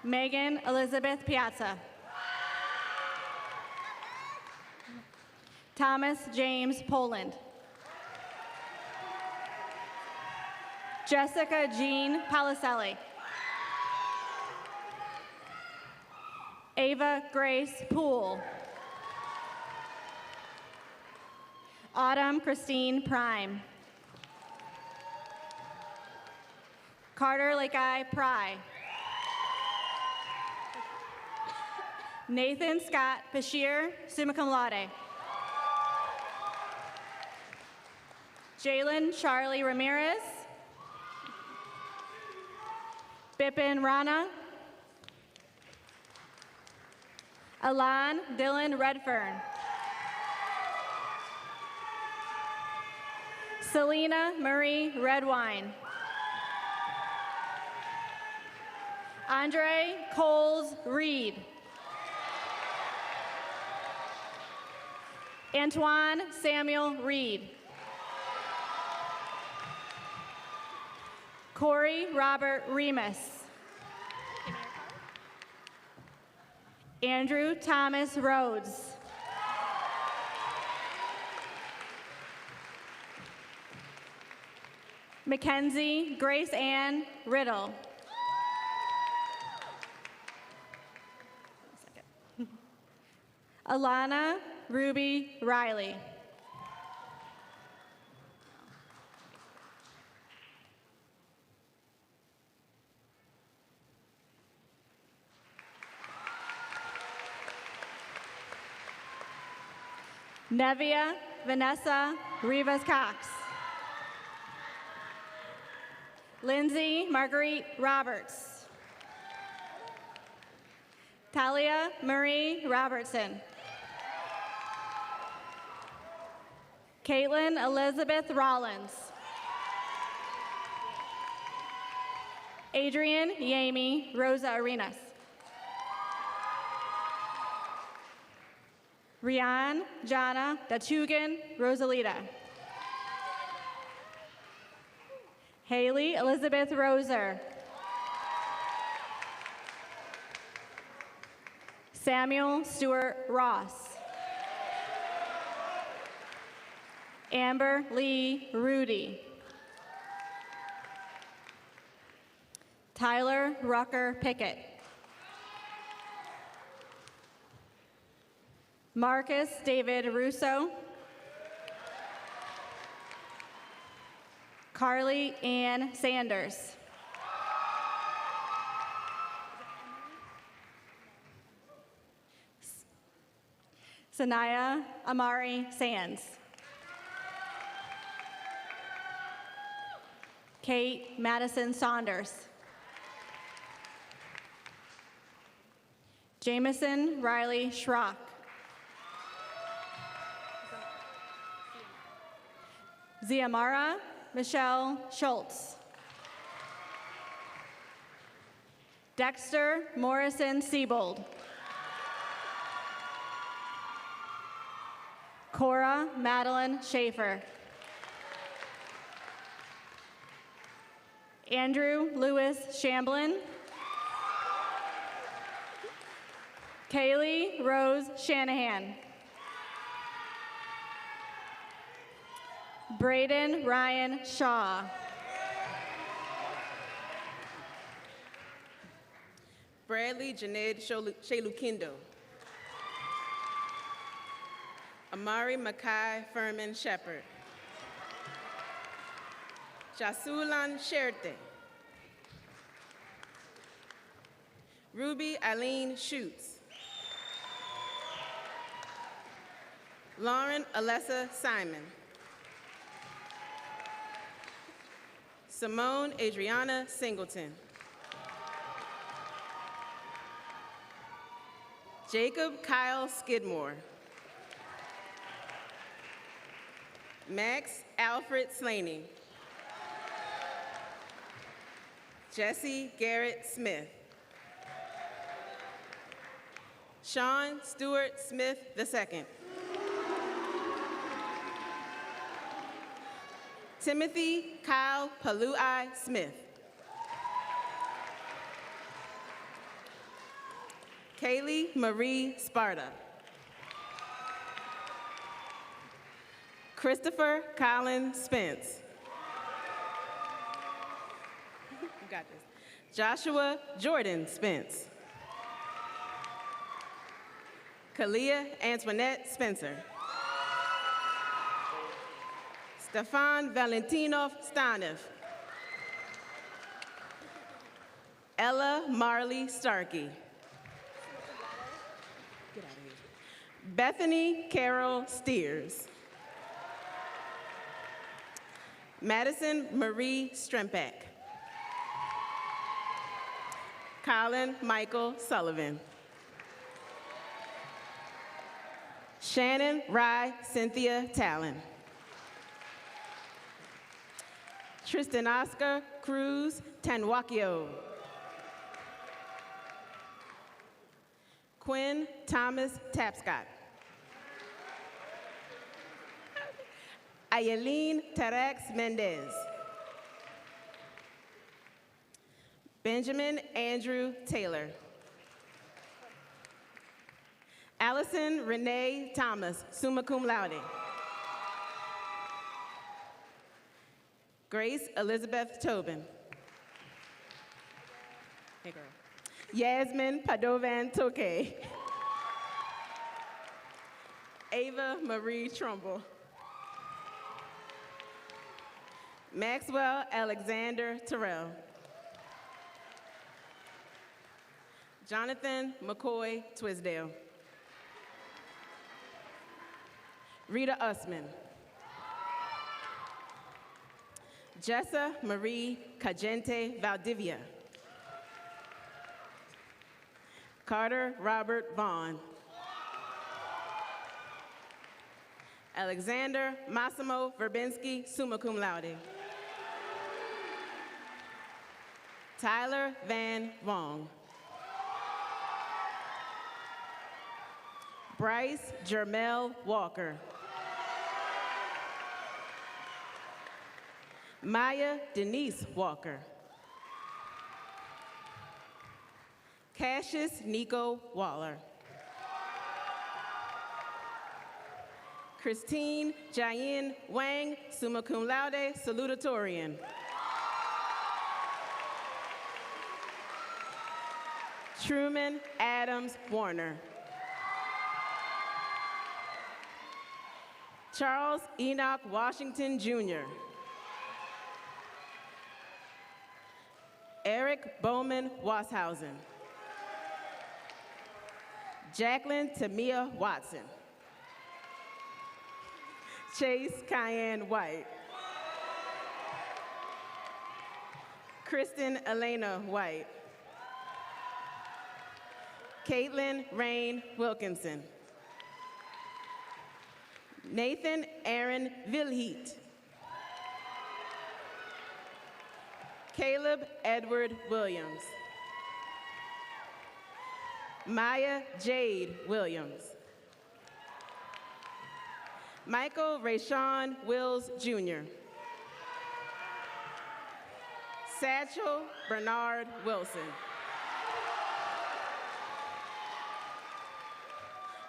Megan Elizabeth Piazza. Thomas James Poland. Jessica Jean Paliselli. Ava Grace Poole. Autumn Christine Prime. Carter Lakai Pry. Nathan Scott Bashir, summa cum laude. Jalen Charlie Ramirez. Bipin Rana. Alan Dylan Redfern. Selena Marie Redwine. Andre Coles Reed. Antoine Samuel Reed. Corey Robert Remus. Andrew Thomas Rhodes. Mackenzie Grace Ann Riddle. Alana Ruby Riley. Nevia Vanessa Rivas Cox. Lindsay Marguerite Roberts. Talia Marie Robertson. Caitlin Elizabeth Rollins. Adrian Yami Rosa Arenas. Rian Jana Dachugan Rosalita. Haley Elizabeth Roser. Samuel Stewart Ross. Amber Lee Rudy. Tyler Rucker Pickett. Marcus David Russo. Carly Ann Sanders. Sanaya Amari Sands. Kate Madison Saunders. Jameson Riley Schrock. Ziamara Michelle Schultz. Dexter Morrison Siebold. Cora Madeline Schaefer. Andrew Lewis Shamblin. Kaylee Rose Shanahan. Braden Ryan Shaw. Bradley Janaid Shalukindo. Amari Makai Furman Shepherd. Jasulan Sherte. Ruby Eileen Schutz. Lauren Alessa Simon. Simone Adriana Singleton. Jacob Kyle Skidmore. Max Alfred Slaney. Jesse Garrett Smith. Sean Stewart Smith II. Timothy Kyle Paluai Smith. Kaylee Marie Sparta. Christopher Colin Spence. You got this. Joshua Jordan Spence. Kalia Antoinette Spencer. Stefan Valentinov Stanev. Ella Marley Starkey. Get out of here. Bethany Carol Steers. Madison Marie Strempak. Colin Michael Sullivan. Shannon Rye Cynthia Talon. Tristan Oscar Cruz Tanwakio. Quinn Thomas Tapscott. Ayeline Tarax Mendez. Benjamin Andrew Taylor. Allison Renee Thomas, summa cum laude. Grace Elizabeth Tobin. Hey, girl. Yasmin Padovan Toke. Ava Marie Trumbull. Maxwell Alexander Terrell. Jonathan McCoy Twisdale. Rita Usman. Jessa Marie Cagente Valdivia. Carter Robert Vaughn. Alexander Massimo Verbinski, summa cum laude. Tyler Van Wong. Bryce Jermel Walker. Maya Denise Walker. Cassius Nico Waller. Christine Jayen Wang, summa cum laude, salutatorian. Truman Adams Warner. Charles Enoch Washington, Jr. Eric Bowman Washausen. Jacqueline Tamia Watson. Chase Cayenne White. Kristen Elena White. Caitlin Rain Wilkinson. Nathan Aaron Vilheet. Caleb Edward Williams. Maya Jade Williams. Michael Rayshawn Wills, Jr. Satchel Bernard Wilson.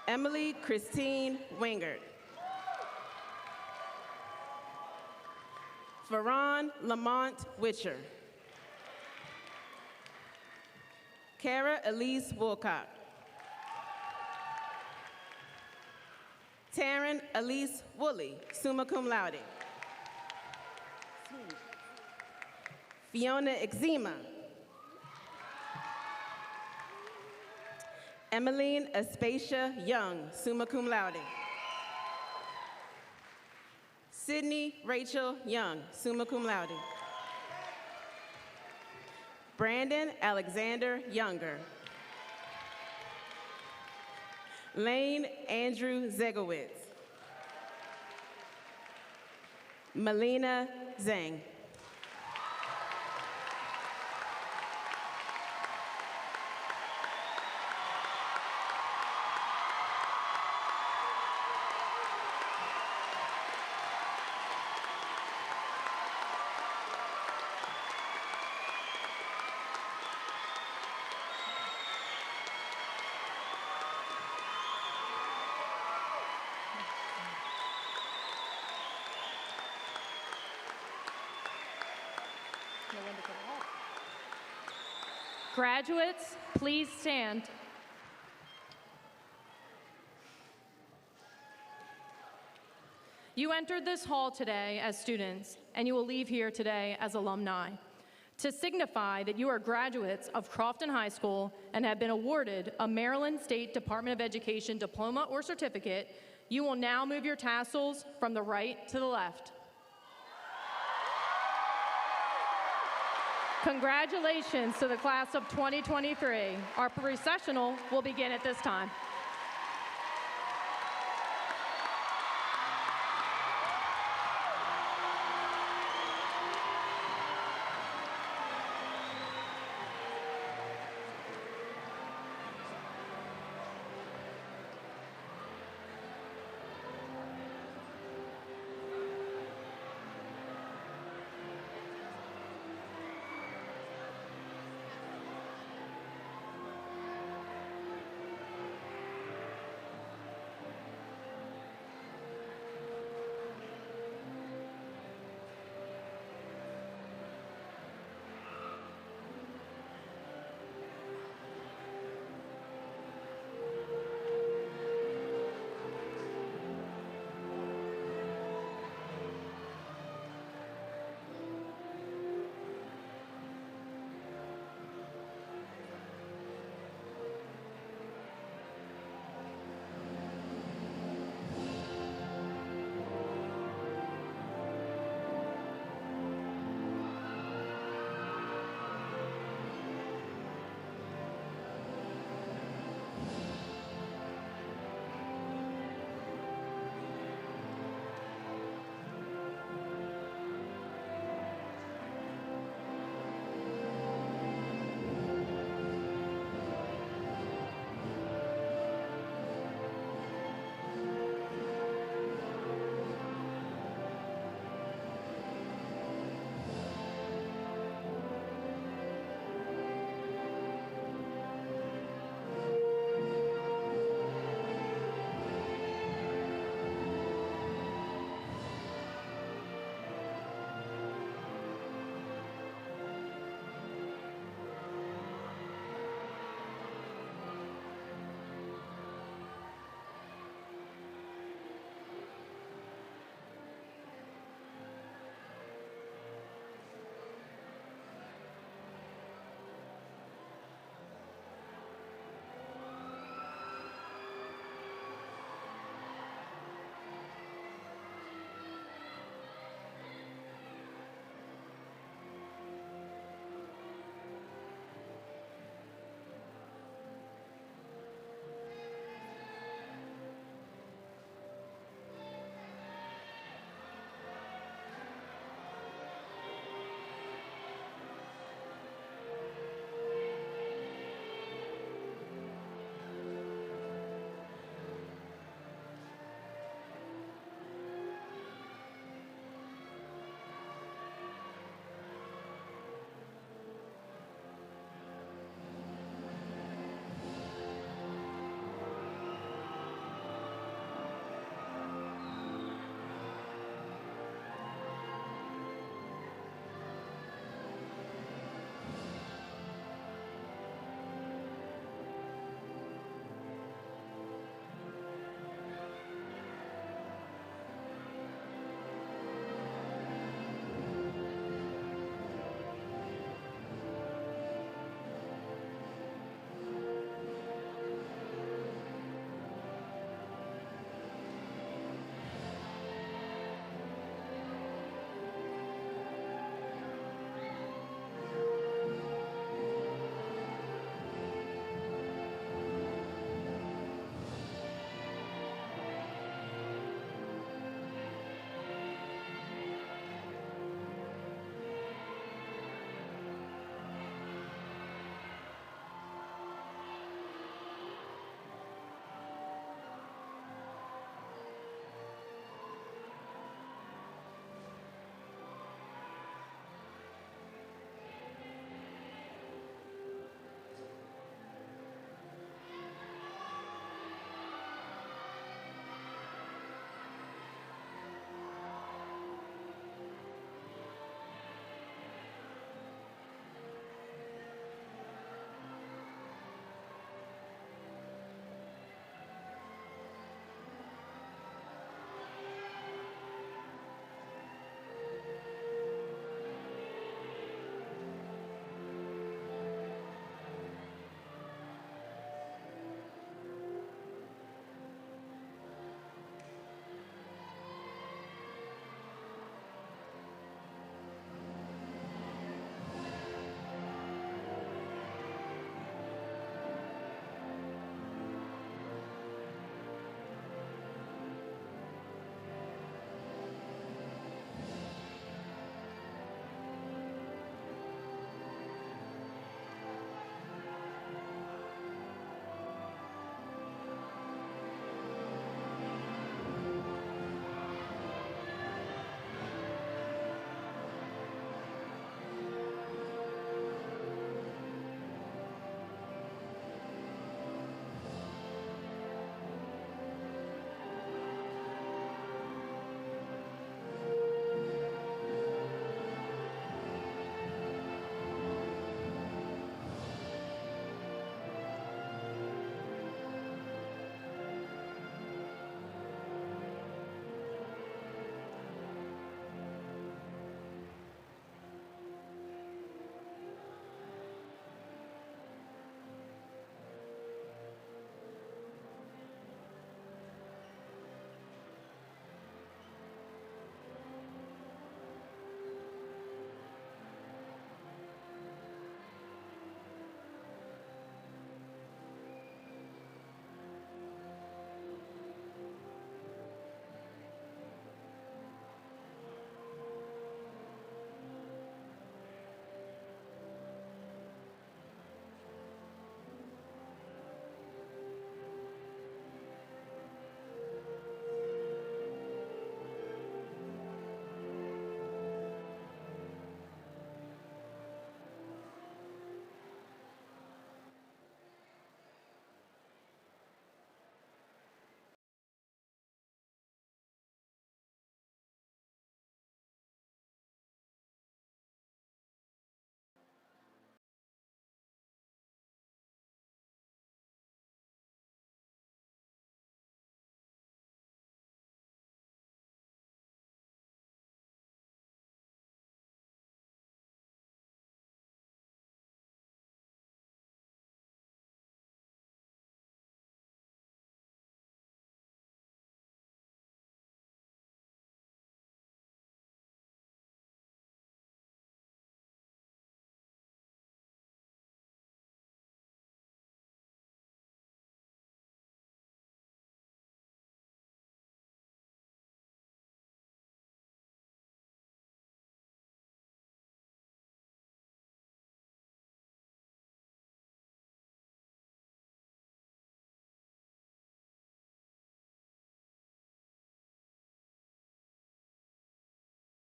Emily Christine Wingert. Ferran Lamont Witcher. Kara Elise Woolcock. Taryn Elise Woolley, summa cum laude. Fiona Exima. Emmeline Aspasia Young, summa cum laude. Sydney Rachel Young, summa cum laude. Brandon Alexander Younger. Lane Andrew Zegowitz. Melina Zhang. Graduates, please stand. You entered this hall today as students, and you will leave here today as alumni. To signify that you are graduates of Crofton High School and have been awarded a Maryland State Department of Education diploma or certificate, you will now move your tassels from the right to the left. Congratulations to the class of 2023. Our processional will begin at this time.